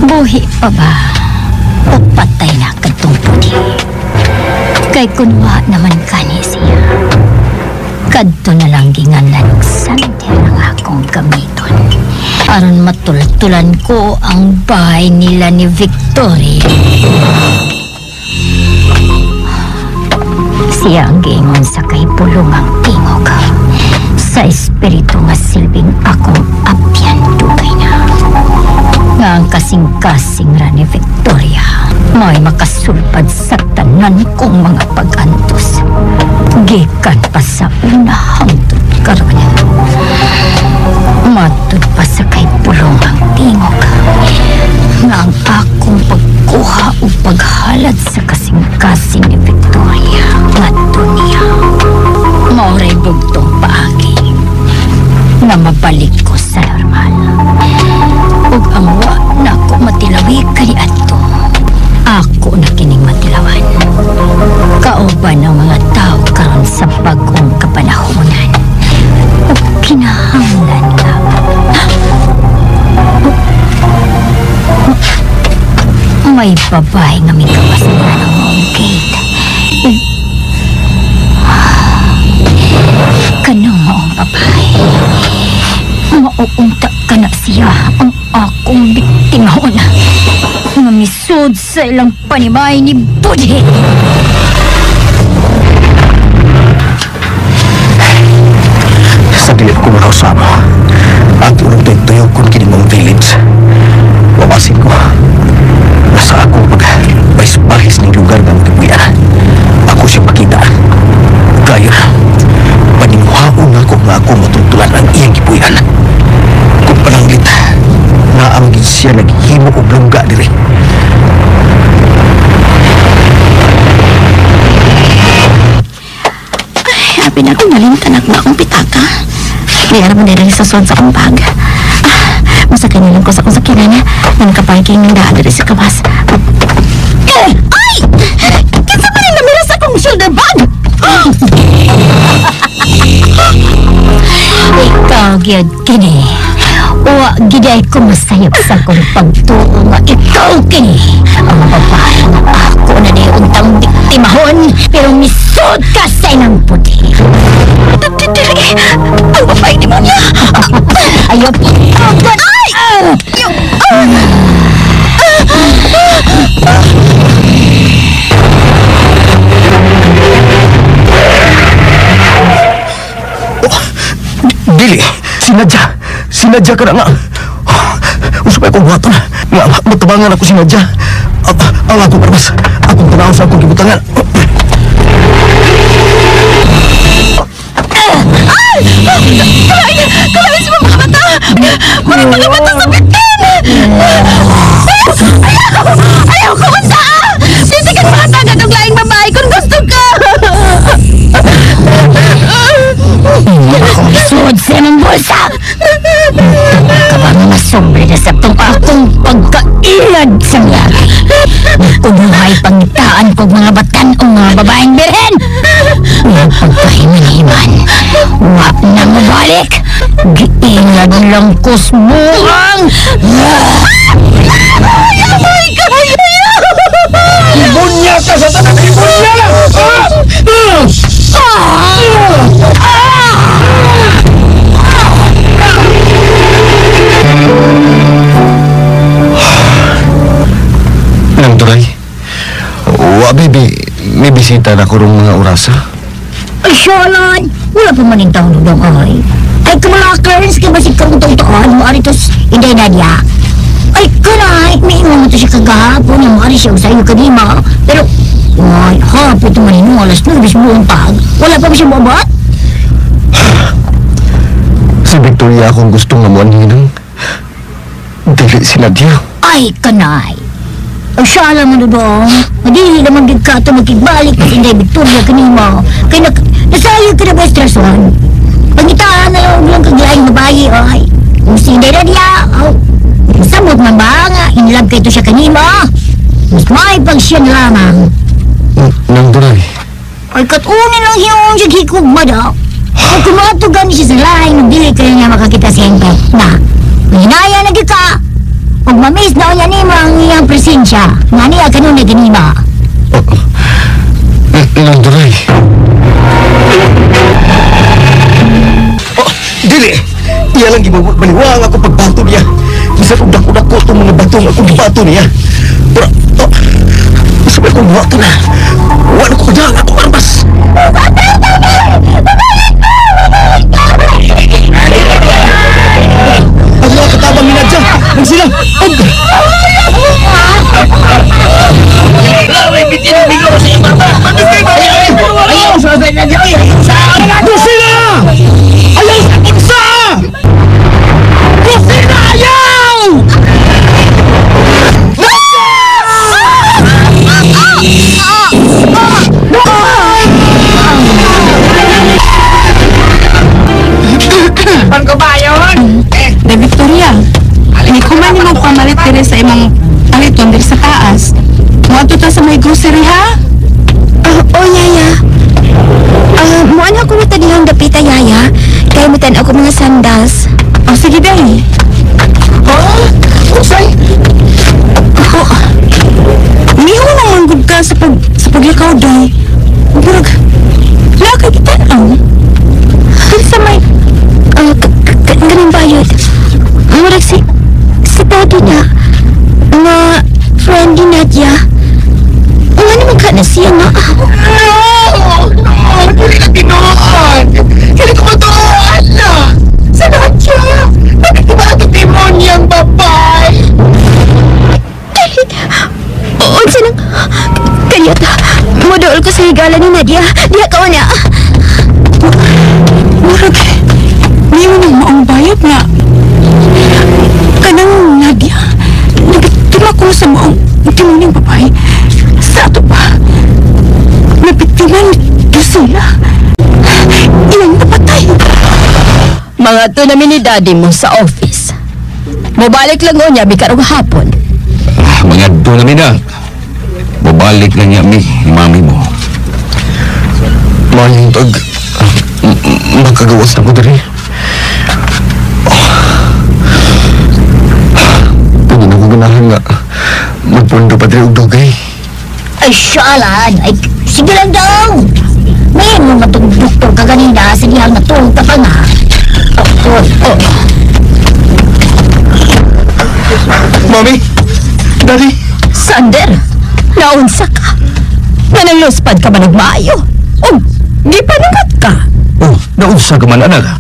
Buhi pa ba? O patay na kadtong Budhi? Kay kunwa naman kani siya. Kadto na lang ginganlan og Sander ang akong gamiton. Aron matulad-tulan ko ang bahay nila ni Victoria. Siya ang giingon sa kay pulungang tingog sa espiritu nga silbing akong apyan dugay na. Nga ang kasing-kasing ra ni Victoria may makasulpad sa tanan kong mga pag-antos. Gikan pa sa una hangtod karon. Matud pa sa kay pulungang tingog nga ang akong pagkuha o paghalad sa kasing-kasing ni Victoria nga dunya mauray bugtong paagi nga mabalik ko sa normal ug ang wa na ako matilawi kani adto ako na kining matilawan kauban ng mga tao karon sa bagong kapanahonan ug kinahanglan nga may babae nga may kapasanan ng maong gate. Kanong maong babae. Mauunta ka na siya ang akong biktimahon nga misud sa ilang panimay ni Budhi. Sa dilit ko maraw sa mo, ang tulong tuyog kung kinimong village. Wawasin ko. Nasa ako pag-bahis ng lugar ng kapuyan. Ako siya makita. Kaya, panimuhaon ako nga ako matutulan ang iyang kipuyan. Kung pananglit, naamagin siya naghihimo o blungga diri. Ay, abi na kong nalintanak na akong pitaka. Mayroon mo nila sa son sa akong bag. Masakay nilang ko sa akong sakinan na nakaparking ng daan diri sa kawas. Ay! Kinsa pa rin namira sa akong shoulder bag? Ikaw, gyud kini. Wa giday ko masayap sa kong pagtuo nga ikaw kini ang babae nga ako na di untang biktimahon pero misod ka sa inang puti. Dili, ang babae ni mo niya. Ayaw po. Dili, sinadya ka na nga. Usapay kong wato na. Nga, matabangan ako sinadya. Ang akong parmas. Akong tanaw sa akong kibutangan. Kalahin sa mga mata! Mga mata sa bitin! Ayaw ko kung saan! Sisigan makatagat ang laing babae kung gusto ka! Suod sa ng bulsa! Ka ba mga sombre na sa itong akong pagkailad sa lagi? Unuhay pangitaan kong mga batan o mga babaeng birhen! Ang pagkahiman-himan, wap na mabalik! Giilad lang kusmuang! Ibunya ka sa tanan! Ibunya lang! Nang turay, baby, may bisita na ko rong mga orasa. Ay, Shalan! Wala pa man yung taon doon ay. Ay, kamalakers, kaya ba si Kautotoan mo aritos inday na diya? Ay, kanay, may iwan mo to siya kagahapon yung ari siya sa iyo kanima. Pero, ay, hapon ito man yung alas 9 buong tag. Wala pa ba siya babat? Si Victoria akong gusto nga mo ninang. Dili sila diya. Ay, kanay. Ay, Shalan mo doon. Madili naman din ka ito magkibalik kasi inday Victoria kanima. Kaya nasayo ka na ba estrason? Pangitaan na lang kaglayang babae, ay. Kung si inday na diya, samot man ba nga, inlove ka ito siya kanima. Mas may pagsyan lamang. Nang turay. Ay, katunin lang yung hikog mo daw. Kung kumatugan siya sa lahay, nagdili kayo niya makakita siyempre. Na, hinaya na ka. Pag mamis na niya ni mo ang iyang presensya, nga niya kanun na ganima. Nang turay. Dili! Iya lang baliwang ako pagbato niya. Bisa kong dakudak ko itong mga batong akong bato niya. Pero, sabay kong bato na. Wala ko dyan ako armas. Ang mga katabang minadya. Ang sila. Ayaw sa atin na dyan. Ang sila! Ayaw sa kinsa! Kusina, ayaw! Pan ko ba yun? De Victoria, may kuman yung pamalit dire sa imong paliton dire sa taas. Muadto ta sa may grocery ha? Yaya. Muan ako na tadihang dapita, Yaya. Kaya mitan ako mga sandals. Sige day. Usay! Miho nang manggod ka sa paglakaw day. Burag, lakay kita ang. Sa may... ganun bayod. Murag si daddy na. Nga friend ni Nadia. Nga naman ka na siya nga. Dili ka tinoon! Dili ko matuon na! Sa Nadia! Bakit ba ito demonyang babay? Unsa nang... Kanyot. Mudool ko sa higala ni Nadia. Diha ka na. Murag, di mo nang maong bayad nga. Kanang Nadia, nagtima ko sa maong timuning babae. Sa ato pa, napitiman sila. Ilang napatay. Mga to namin ni daddy mo sa office. Mabalik lang o niya, bikarong hapon. Mga doon namin na. Babalik na niya ni mami mo. Mahing pag... magkagawas na ko dali. Nagpundo pa rin og dugay. Ay, syalan. Ay, sige lang daw. Ngayon mo matong doktor ka ganina sa dihang natulog ka pa nga. Mami! Daddy! Sander, naunsa ka? Nga nangluspad ka ba nagmaayo? O, di pa nagat ka? Oh, naunsa ka man, anak.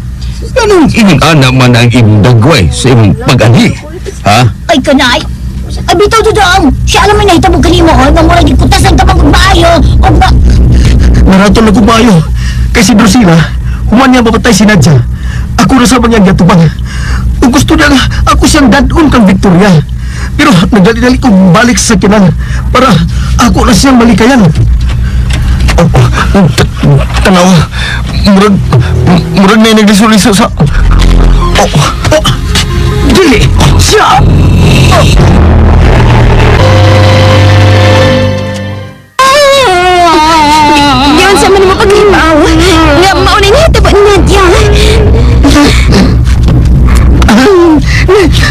Anong ining anak man ang imong dagway sa imong pag-anhi? Ha? Ay, kanay. Ay, bitaw to daw. Siya alam mo na hitabo kanimo. Ay, mamurag yung kutasan ka magmaayo. O ba? Naratol na kumayo. Kay si Drusilla, human niya mapatay si Nadja. Ako na sa mga gatubang. Kung gusto niya nga, ako siyang dadun kang Victoria. Pero nagdali-dali kong balik sa kinang para ako na siyang malikayan. Tanaw, murag na naglisuliso sa... Dili! Siya! Diyan sa man mo paghimaw. Nga maunay nga ito ba Nadia?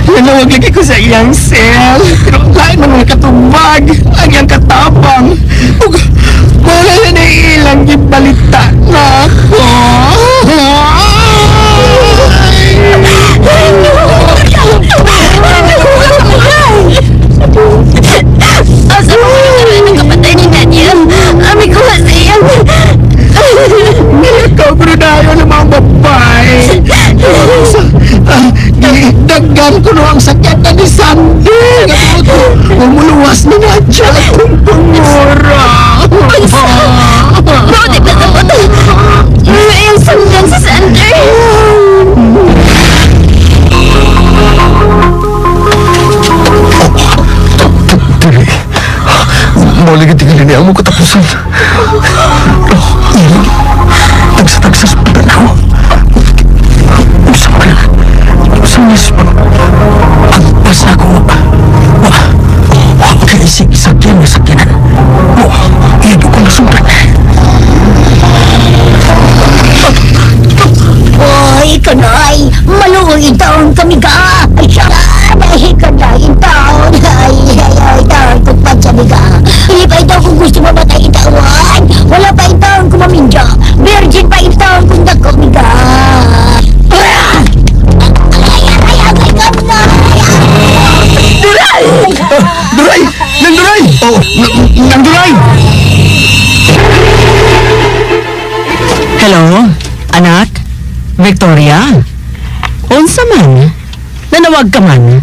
Nanawag lagi ko sa iyang sel. Pero lain man mga katubag. Ang iyang katapang. Ug wala na ilang gibalita na ako. Asa mo ang kapatay ni Nadia? Ami ko nga siya. Ikaw brudayo ng mga babae. Daggan ko no ang sakit na ni Sandy. Umuluwas na nga dyan kung pumura. Buti pa sa puto. Ngayong sundan si Sander. Dili. Muli ka tinggalin niya mo katapusan. Tagsa-tagsa sa pagdanaw. Usangis pa. Agpas ako. Kaya isig-isagyan na sakyanan. Ido ko nasumpan. Oy, kanay. Maluoy taon kami ka. Ay, siya. Ay, kanay taon. Ay, taon kung pansabi ka. Hindi pa itaw kung gusto mamatay itawan. Wala pa itaon kung mamindya. Virgin pa itaon kung dako mi ka. Duray! Duray! Nang Duray! Oh, nang Duray! Hello, anak? Victoria? Unsa man? Nanawag ka man?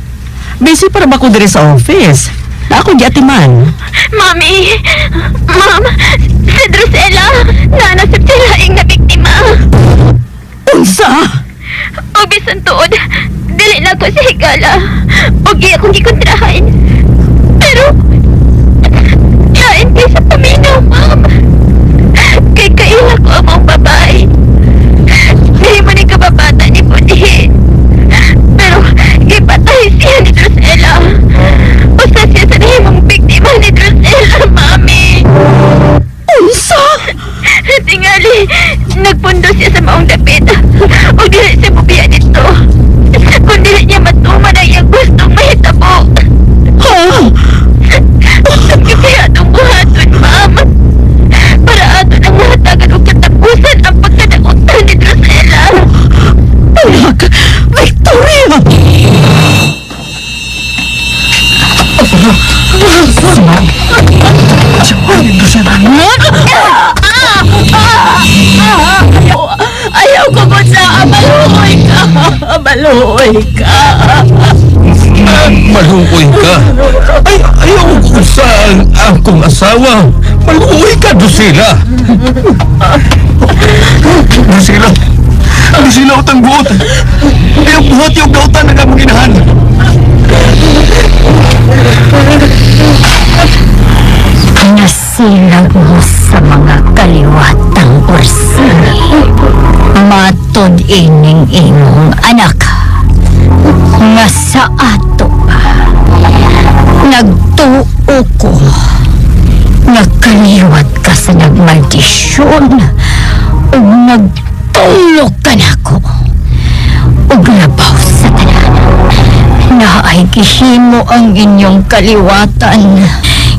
Busy para ba ko diri sa office? Ako di atiman. Mami! Ma'am! Si Drusella! Nana sa tilaing na biktima! Unsa? O bisan tuod, dili na ko sa higala. O giya kong gikontrahan. Pero, lain kay sa paminaw, ma'am. Kay kaila ko ang mga babae. Dahil mo ni kababata ni Budi. Pero, gipatay siya ni Drusella. Usa siya sa nahimong biktima ni Drusella, mami. Unsa? Tingali, nagpundo siya sa maong dapit. O dili siya bubiya dito. Kung dili niya matuman ang iyang gustong mahitabo. Ha? Kaya itong buhaton, ma'am. Para ato nang mahatagan o katapusan ang pagkadakutan ni Drusella. Anak! Victoria! Ayaw ko mo sa maluhoy ka! Maluhoy ka! Maluoy ka. Ayaw ko sa akong asawa. Maluoy ka, Drusilla. Drusilla! Drusilla o tangguot! Ayaw buhat yung gautan na kamong ginahan! Nasilag mo sa mga kaliwatang orsini. Matod ining imong anak. Nga sa ato pa. Nagtuo ko. Nagkaliwat ka sa nagmaldisyon. O nagtulog ka na ko. O labaw sa tanan. Naay gihimo ang inyong kaliwatan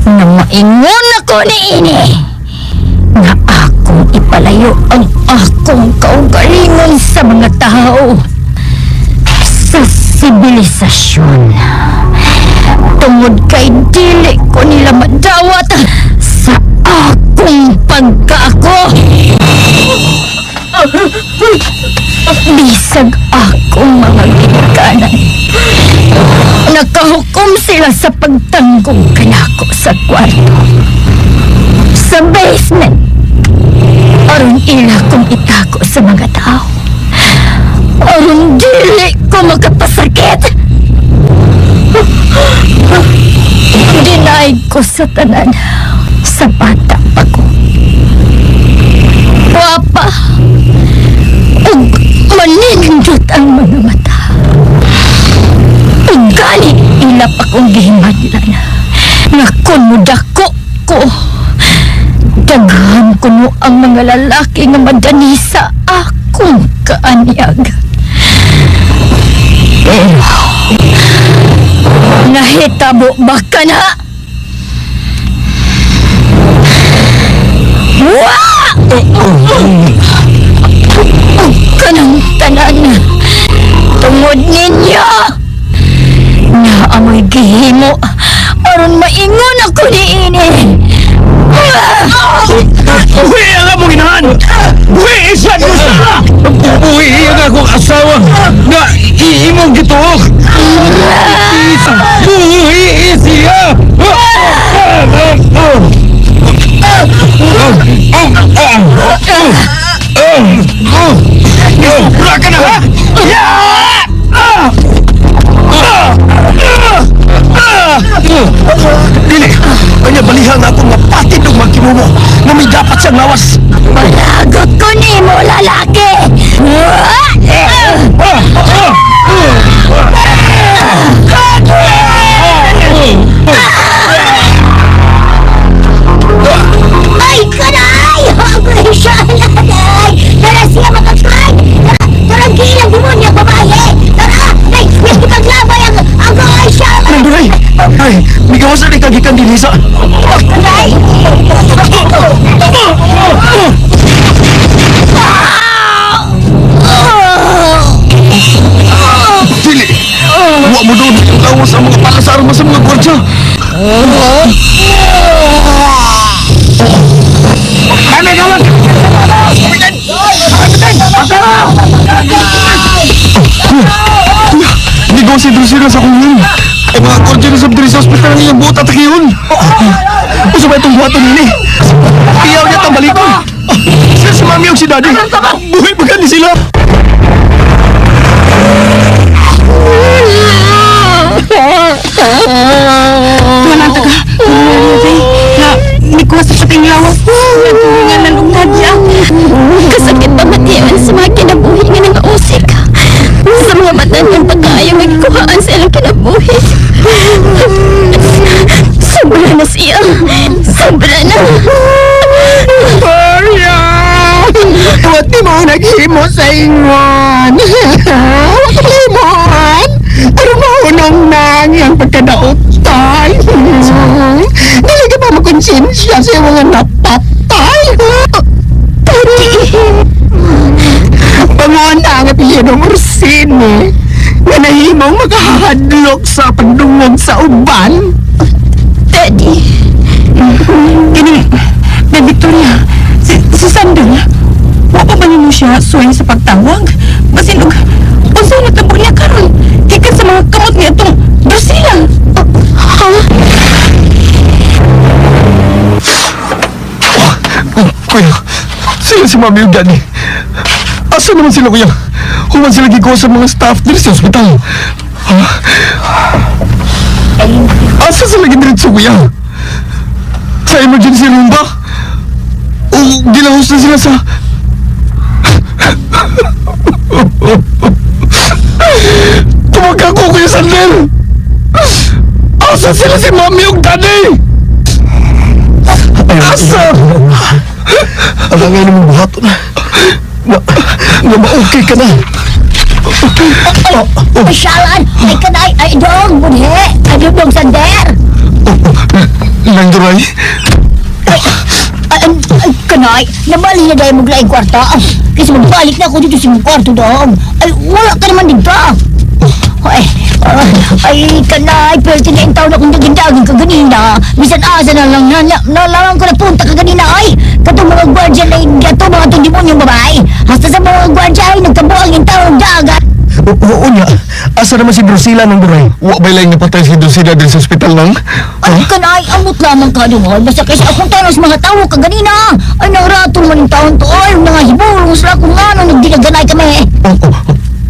na maingon ako niini na akong ipalayo ang akong kaugalingon sa mga tao sa sibilisasyon. Tungod kay dili ko nila madawat sa akong pagkaako. Bisag akong mga ginikanan, nakahukom sila sa pagtanggong kanako sa kwarto, sa basement, aron ila kong itako sa mga tao, aron dili ko magkapasakit. Dinaig ko sa tanan sa bata pa ko. Wapa ug manindot ang mga mata. Ug gani ilap akong gihimadlan nga kun mudako ko, daghan kuno ang mga lalaki nga madani sa akong kaanyag. Pero nahitabo ba ka na? Kanang tanan tungod ninyo na amoy gihimo aron maingon ako niini. Buhi ang among inahan! Buhi isa gusto! Buhi ang akong asawa na iimong gituok! Buhi siya! Wala ka na ha? Dili! Kanya balihan na akong mapatid ng magkimumo na may dapat siyang lawas! Malagot ko ni mo, lalaki! Ay, karay! Agay siya, lalay! Tara siya makakay! Tara, gilang demonyo, babae! Tara! Ay, may ipaglabay ang agay siya! Nanduray! Ay, may gawasan ni kagikan din Lisa! Karay! Dili! Huwag mo doon yung lawas ang mga palasar mo sa mga kwartya! Kami gawag! Hindi ko si Drusilla sa kunin! Ay mga kwartya na sa Drusilla sa ospital niyang buot at akiyon! Uso ba itong buhaton nini? Iyaw niya itang balikon! Sila si Mami o si Daddy! Buhay ba ni sila? Tuwanan ta ka. Na nikuha sa pating lawas. Nagtuhingan ng Nadia. Kasakit pa matiyan sa mga kinabuhi nga ng usik. Sa mga mata niyang pagkayang nagkuhaan sa ilang kinabuhi. Sobra na siya. Sobra na. Maria! Huwag di mo naghimo sa ingon! Huwag limon! Ano mahunong nang yung pagkadaotay? Dili ka ba makonsensya sa mga napatay? Daddy! Panguan na ang apelyido mo Orsini na nahimong makahadlok sa pagdungog sa uban. Daddy! Kini, na Victoria, si Sandal, wapa ba niyo siya suway sa pagtawag? Basin og, unsay natabo niya karon? Gikan sa mga kamot niya itong Drusilla. Ha? Kuya, sila si Mami yung Daddy. Asa naman sila, kuya? Human sila gigawa sa mga staff dito sa ospital. Asa sila gidiritso, kuya? Sa emergency room ba? O ginahos na sila sa... Tumag ako, kuya Sandel! Asa sila si Mami yung Daddy? Asa? Alangay naman buhato na. Nga ba-okay ka na? Pasyalan! Ay kanay! Ay dong! Budhe! Ay dong sander! Nang Duray? Ay kanay! Nabali na dahil maglaing kwarta. Kasi magbalik na ako dito sa mong kwarto dong. Ay wala ka naman dito. Ay kanay! Pero tinayin taon akong daging-daging kaganina. Bisan asa na lang nalaman ko na punta kaganina ay! Katong mga gwardya na gato mga itong demonyong babae. Hasta sa mga gwardya ay nagkabuang yung taong dagat. Oo niya. Asa naman si Drusilla Nang Duray? Wa ba lang napatay si Drusilla din sa ospital nang? Ay kanay! Amot lamang ka dong. Basta kasi akong tanos mga tao kaganina. Ay nangratong man yung taon to. Ay nangahibulong sila kung ano nagdinaganay kami.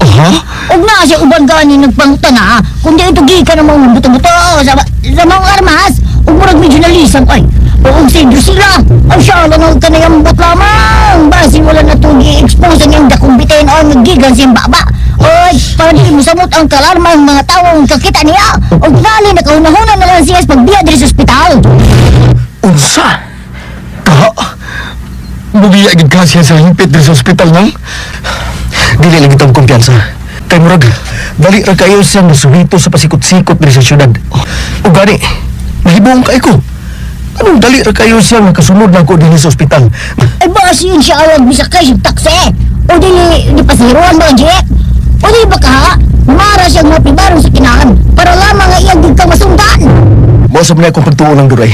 Ha? Og na siya uban gani nagpangutana kung di ito gikan ng mga buto-buto sa mga armas og murag medyo nalisang ay og si Drusilla ay siya lang ka na yung bot lamang basi wala na itong i-expose niyang dakong bitin o nagigan siyang baba oy para di mo samot ang kalarma ng mga taong kakita niya og nali na kaunahuna na lang siya sa pagbiya diri sa ospital. Unsa? Kaha? Mubiya agad ka siya sa himpit diri sa ospital nang? Dili lagi itong kumpiyansa. Kay murag, dali ra kayo siyang nasubito sa pasikot-sikot diri sa syudad. O gani, mahibong kay ko. Anong dali ra kayo siyang nakasunod na ako din sa ospital? Ay basi yun siya awag bisakay sa taksi o di pasiruan mga jet o di ba ka mara siyang mapibarong sa kinahan para lamang nga iyang di ka masundan. Mausap na akong pagtuo ng Duray.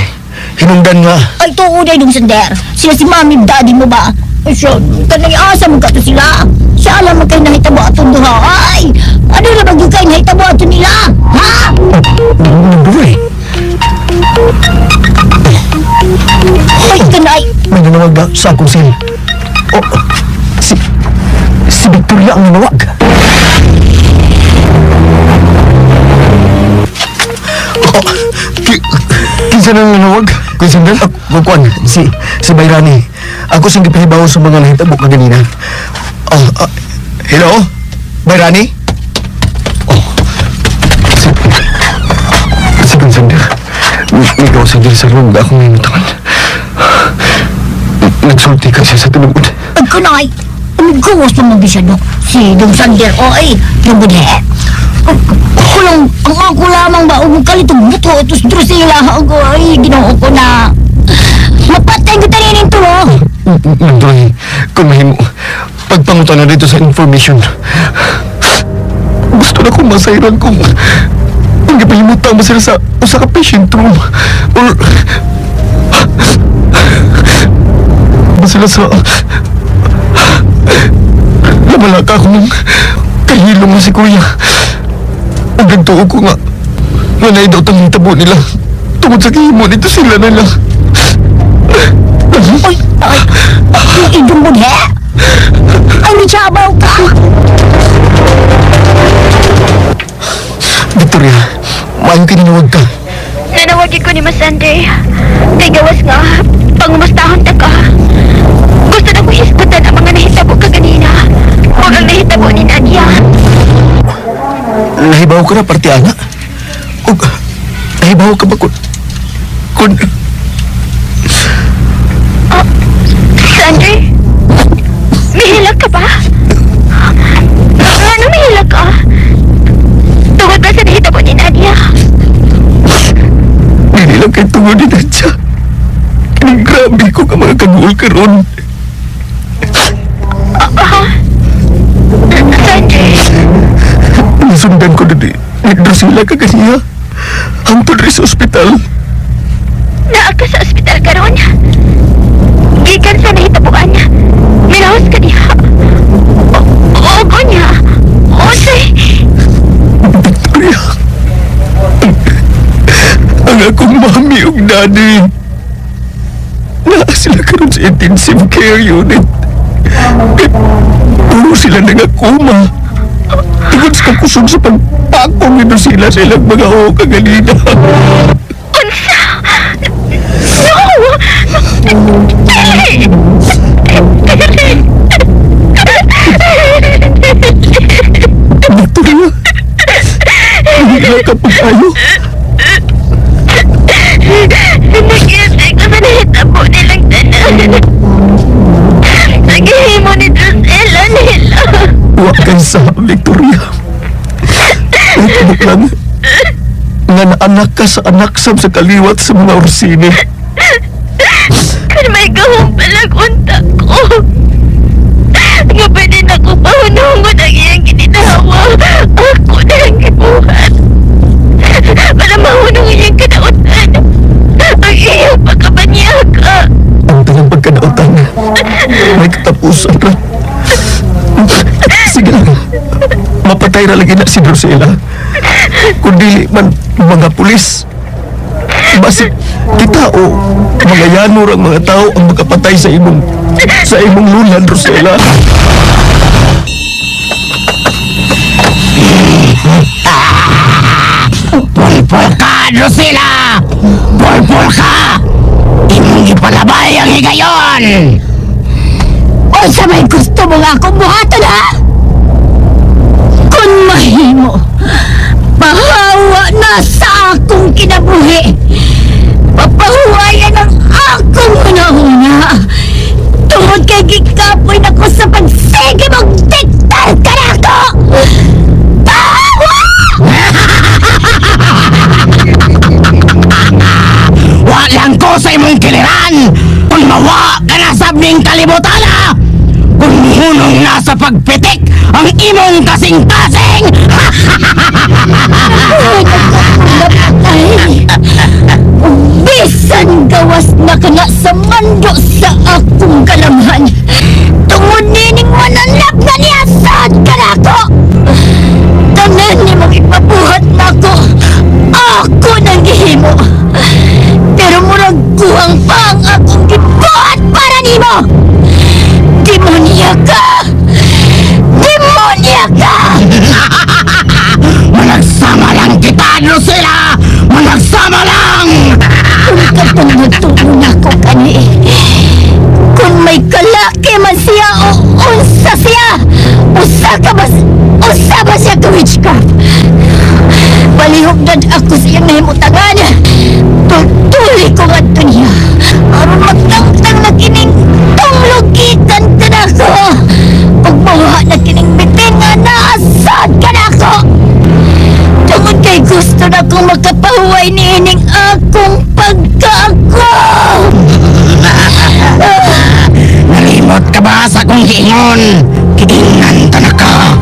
Hinungdan nga. Ay tuo na yung sander. Sila si mami daddy mo ba? Ay siya, kanay asa mo ka to sila. Siya alam mo kayo nahitabo atong duha. Ay, ano na ba yung kayo nahitabo ato nila? Ha? Duray. Ay kanay. May nanawag ba sa akong sil? O, si Victoria ang nanawag. Kinsa nang nanawag? Kinsa nang? Kukuan, si Bayrani. Ako siyang gipahibaw sa mga nahitabo kaganina. Hello? Bayrani? Si Gonzander. Ikaw sa diri sa room. Ako ngayon tangan. Nagsulti ka siya sa tulungod. Ay kanay. Gawas pa mabisado. Si Dong Sander. O ay, nabudhe. Kulong, ang ako lamang ba? Huwag kalitong buto. Ito si Drusilla. Ay, ginoo ko na. Mapatay ko tanin ito, oh. Nandroy, kung mahimo, pagpangutan na dito sa information. Gusto na kong masayran kung pahimutan mo sila sa usa ka patient room or ba sila sa namalaka ko ng kahilong na si kuya. Ang nagtuo ko nga nanay daw tang hitabo nila tungod sa kahimo nito sila na lang. Ay, idong budhe? Ay, nichabaw ka! Victoria, maayo kinanawag ka. Nanawagin ko ni Mas Andre. Kay gawas nga, pangumustahon ta ka. Gusto na ko hisgutan ang mga nahitabo ka ganina. Huwag ang nahitabo ni Nadia. Nahibaw ka na, parte ana? O, nahibaw ka ba kung... Andre, mihilak ka ba? Ano mihilak ka? Tungod ba sa nahitabo ni Nadia? Hindi lang kayo tungod ni Nadia. Grabe ko ka mga kaguol ka ron. Andre? Nasundan ko na di. Nagdrusila ka kaniya. Hangtod rin sa ospital. Naa ka sa ospital karon? Gikan sa nahitabuan. Minahos ka niya. Ogo niya. Osay. Victoria. Ang akong mami ug daddy. Naa sila karon sa intensive care unit. Puro sila nangakuma. Tungod sa kakusog sa pagpakong nito sila sa ilang mga kagalina. Unsa? No! Dili! Victoria! Hindi ka pa tayo? Nag-iisay ko sa nahitabo nilang tanan. Naghihimo ni Drusilla nila. Huwag ka Kaysa, Victoria. Nagtubok lang nga naanak ka sa anaksam sa kaliwat sa mga orsini. Kung may kahumpalag unta ko, nga pwede na ko pahunungon ang iyang kininawa. Ako na ang gibuhat. Para mahunong iyang kadautan. Ang iyang pagkabanyaga. Ang talang pagkadautan, may katapusan ra. Sige lang, mapatay na lagi na si Drusilla. Kung dili man mga pulis, basig kita o mga yanor ang mga tao ang makapatay sa imong lula, Drusilla. Pulpul ka, Drusilla! Pulpul ka! Imong ipalabay ang higayon! O sa may gusto mo nga akong buhatan, ha? Kung mahimo, pahawa na sa akong kinabuhi. Papahuwayan ang akong una-una. Tungod kay gikapoy na ko sa pagsige mong diktar ka na ako! Pahawa! Walang ko sa imong kiliran! Kung mawa ka na sa bing kalibutan na! Kung hunong na sa pagpitik ang imong kasing-kasing! Bisan gawas na ka na sa mando sa akong kalamhan. Tungod nining mananap na niyasad ka na ako. Tanan ni mong ipabuhat na ako. Ako nang gihimo. Pero murag kuwang pa ang akong gibuhat para nimo. Demonia ka! Demonia ka! Managsama lang kita, Drusilla! Managsama lang! Kung kapanagtuon ako kani, kung may kalaki man siya o unsa siya, usa ba siya ka witchcraft? Palihugdan ako siyang nahimutangan. Tutuli ko nga ito niya. Aron magtangtang na kining tunglugitan ka na ko. Pagmawa na kining bitin nga naasad ka na ko. Tungod kay gusto na kong makapahuway ni ining akong pagkaako. Nalimot ka ba sa kong giingon? Kiingan ta na ka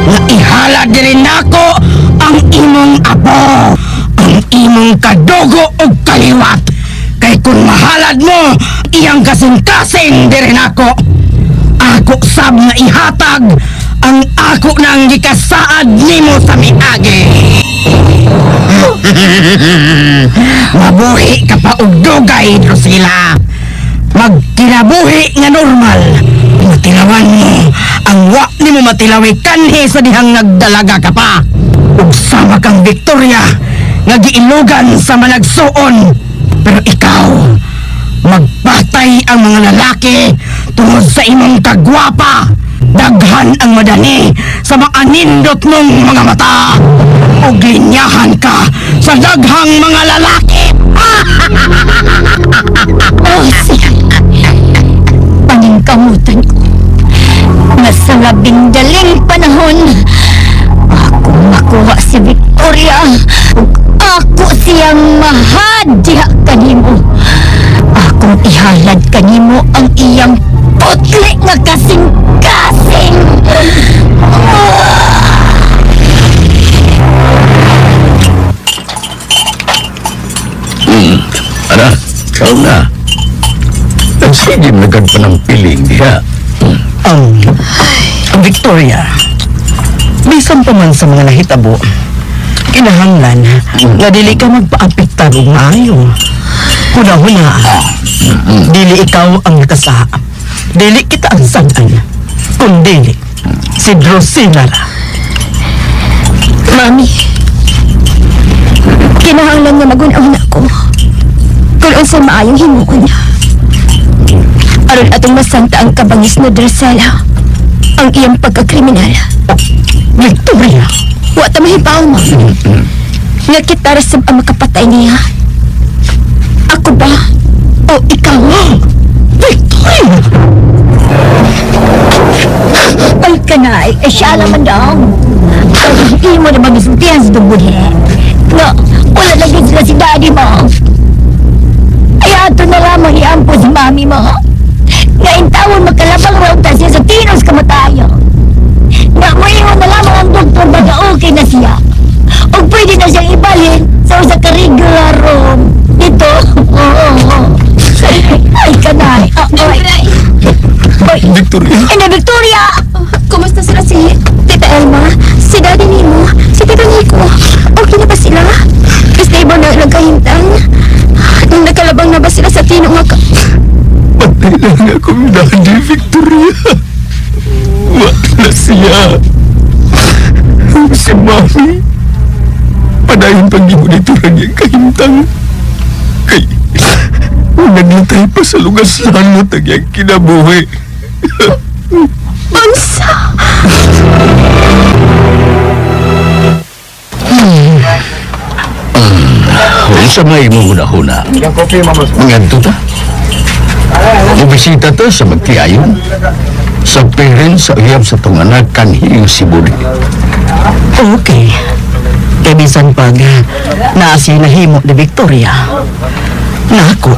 nga ihalad din nako ang imong apo, ang imong kadugo o kaliwat. Kay kung mahalad mo iyang kasing-kasing din nako, ako sab nga ihatag ang ako nang gikasaad nimo sa miagi. Mabuhi ka pa og dugay, Drusilla. Magkinabuhi nga normal. Matilawan mo ang wa nimo matilawi kanhi sa dihang nagdalaga ka pa. Ug sama kang Victoria nga giilugan sa managsuon. Pero ikaw, magpatay ang mga lalaki tungod sa imong kagwapa. Daghan ang madani sa mga nindot mong mga mata. Ug linyahan ka sa daghang mga lalaki. Oh, sige. Paningkamutan ko na sa labing daling panahon, ako makuha si Victoria ug ako siyang mahadya kanimo. Akong ihalad kanimo ang iyang putli nga kasing-kasing. Ana, ikaw na. Ang sige nagad pa ng piling diha. Ang Victoria, bisan pa man sa mga nahitabo, kinahanglan nga dili ka magpaapektar og maayo. Huna-huna, dili ikaw ang nakasa. Dili kita ang sanan. Kung dili, si Drusilla ra. Mami, kinahanglan nga magun-aw na ko kung unsay maayong himuon niya. Aron atong masanta ang kabangis na Drusilla, ang iyang pagkakriminal. Victoria! Wa ta mahibaw mo. Nga kita rasab ang makapatay niya. Ako ba? O ikaw? Victoria! Ay kanay, siya naman daw. Hindi mo naman isultihan sa tungbuhi. Nga, wala lagi sila si daddy mo. Ay, ato na lamang iampo si mami mo. Nga intawon magkalabang raw ta siya sa tinos kamatayo. Nga maiwan na lamang ang doktor baga okay na siya. O pwede na siyang ibalhin sa usa ka regular room. Dito. Ay, kanay. Oy, Victoria. Ana, Victoria! Kumusta sila si Tita Elma? Si Daddy Nimo? Si Tita Nico? Okay na ba sila? Stable na nagkahintang? Nakalabang na ba sila sa tino nga Patay lang akong daddy, Victoria. Wala siya. Si Mami. Padayon pang ibo nito ragyang kahintang. Kay, naglatay pa sa lugas lanot ang iyang kinabuhi. Bansa! Sa may huna-huna. Manganto ta? Bubisita ta sa magtiayon. Sa parents sa uyab sa tong anak kanhing si Budi. Okay. Kaya bisan pag naasi na himo ni Victoria, nako.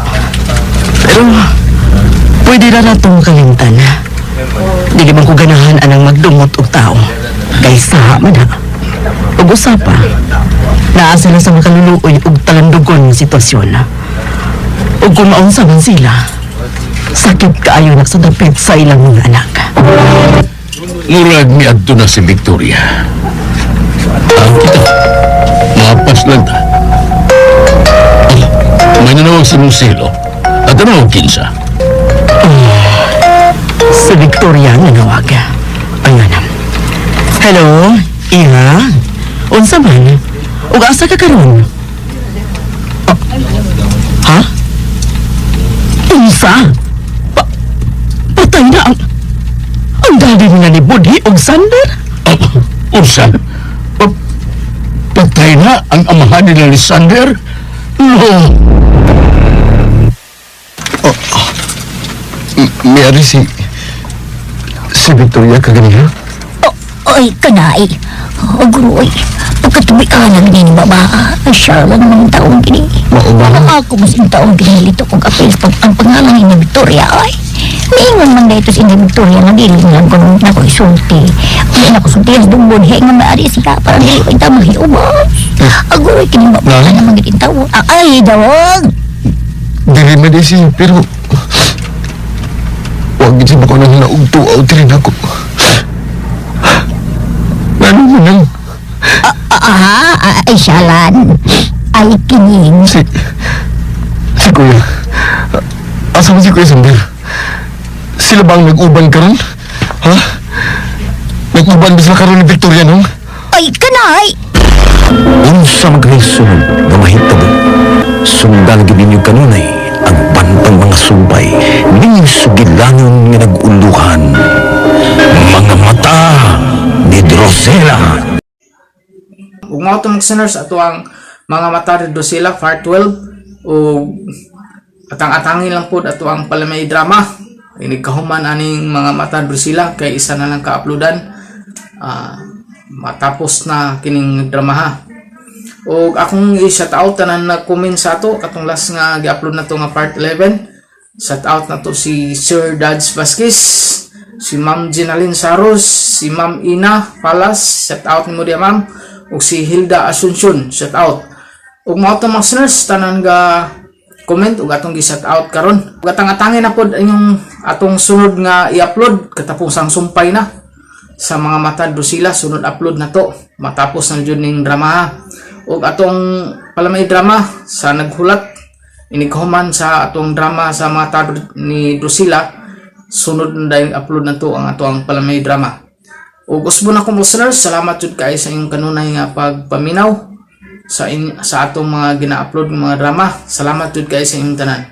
Pero, pwede na natong kalimtan. Di naman ko ganahan anang magdumot og tao. Kaysa man ha. Ug usapa, naasa na sa makaluluoy og talandugon nga sitwasyon. Ug kung maunsa man sila, sakit kaayo na sa dapit sa ilang mga anak. Murag ni adto na si Victoria. Kita, mapas lang ta. May nanawag si Musilo. At nanawag kinsa. Si Victoria nanawag. Ayan. Hello, Iha? Unsa man? Ug asa ka karon? Ha? Unsa? Patay na ang daddy nila ni Budhi og Sander? Unsa? Patay na ang amahan nila ni Sander? No! Mayari si Victoria kaganiha? Oy, kanay. O guroy. Pagkatuloy ka lang din baba. Siya lang naman taong gini. Maubahan? Ako mas yung taong ginilito kong apel ang pangalan ni Victoria ay. Maingon man dito si Victoria na dili lang kung na ko isulti. Hindi na ko sulti ang dumbon. Hiyay nga maari siya para dili ko ita mahiubos. Aguroy kini baba na naman gitin tawon. Ay, dawag! Dili man di siya, pero huwag din siya bako nang naugto o tirin ako. Ano mo nang? Ay, siyalan. Ay, kining. Si Kuya. Asa mo si Kuya Sander? Sila bang nag-uban karon? Ha? Nag-uban ba sila karon ni Victoria nung? Ay, kanay! Unsa magresunod nga mahitabo. Sundan gid ninyo kanunay ang bantang mga sumpay ning sugilanon nga naguluhan. Mga mata ni Drosela. Ug mao to mga sinners ato ang mga mata ni Drosela part 12 ug atang-atangin lang pod ato ang palamay drama. Ini kahuman aning mga mata ni Drosela kay isa na lang ka-uploadan. Matapos na kining drama ha. O akong i-shout out tanan nag-comment sa ato katong last nga gi-upload na to nga part 11. Shout out na to si Sir Dads Vasquez, si Ma'am Ginaline Saros, si Ma'am Ina Palas, shout out nimo dia ma'am, ug si Hilda Asuncion, shout out. Ug mao to mga sinners tanan ga comment ug atong gi-shout out karon. Ug atang-atangin na pod inyong atong sunod nga i-upload katapusang sumpay na sa mga mata Drosela sunod upload na to matapos na jud ning drama ha. Ug atong palamay drama sa naghulat inikahuman sa atong drama sa mata ni Drosela sunod na dayong upload na to ang atong palamay drama. Ug usbon ako mga listeners, salamat jud kay sa inyong kanunay nga pagpaminaw sa atong mga gina-upload ng mga drama. Salamat jud kay sa inyong tanan.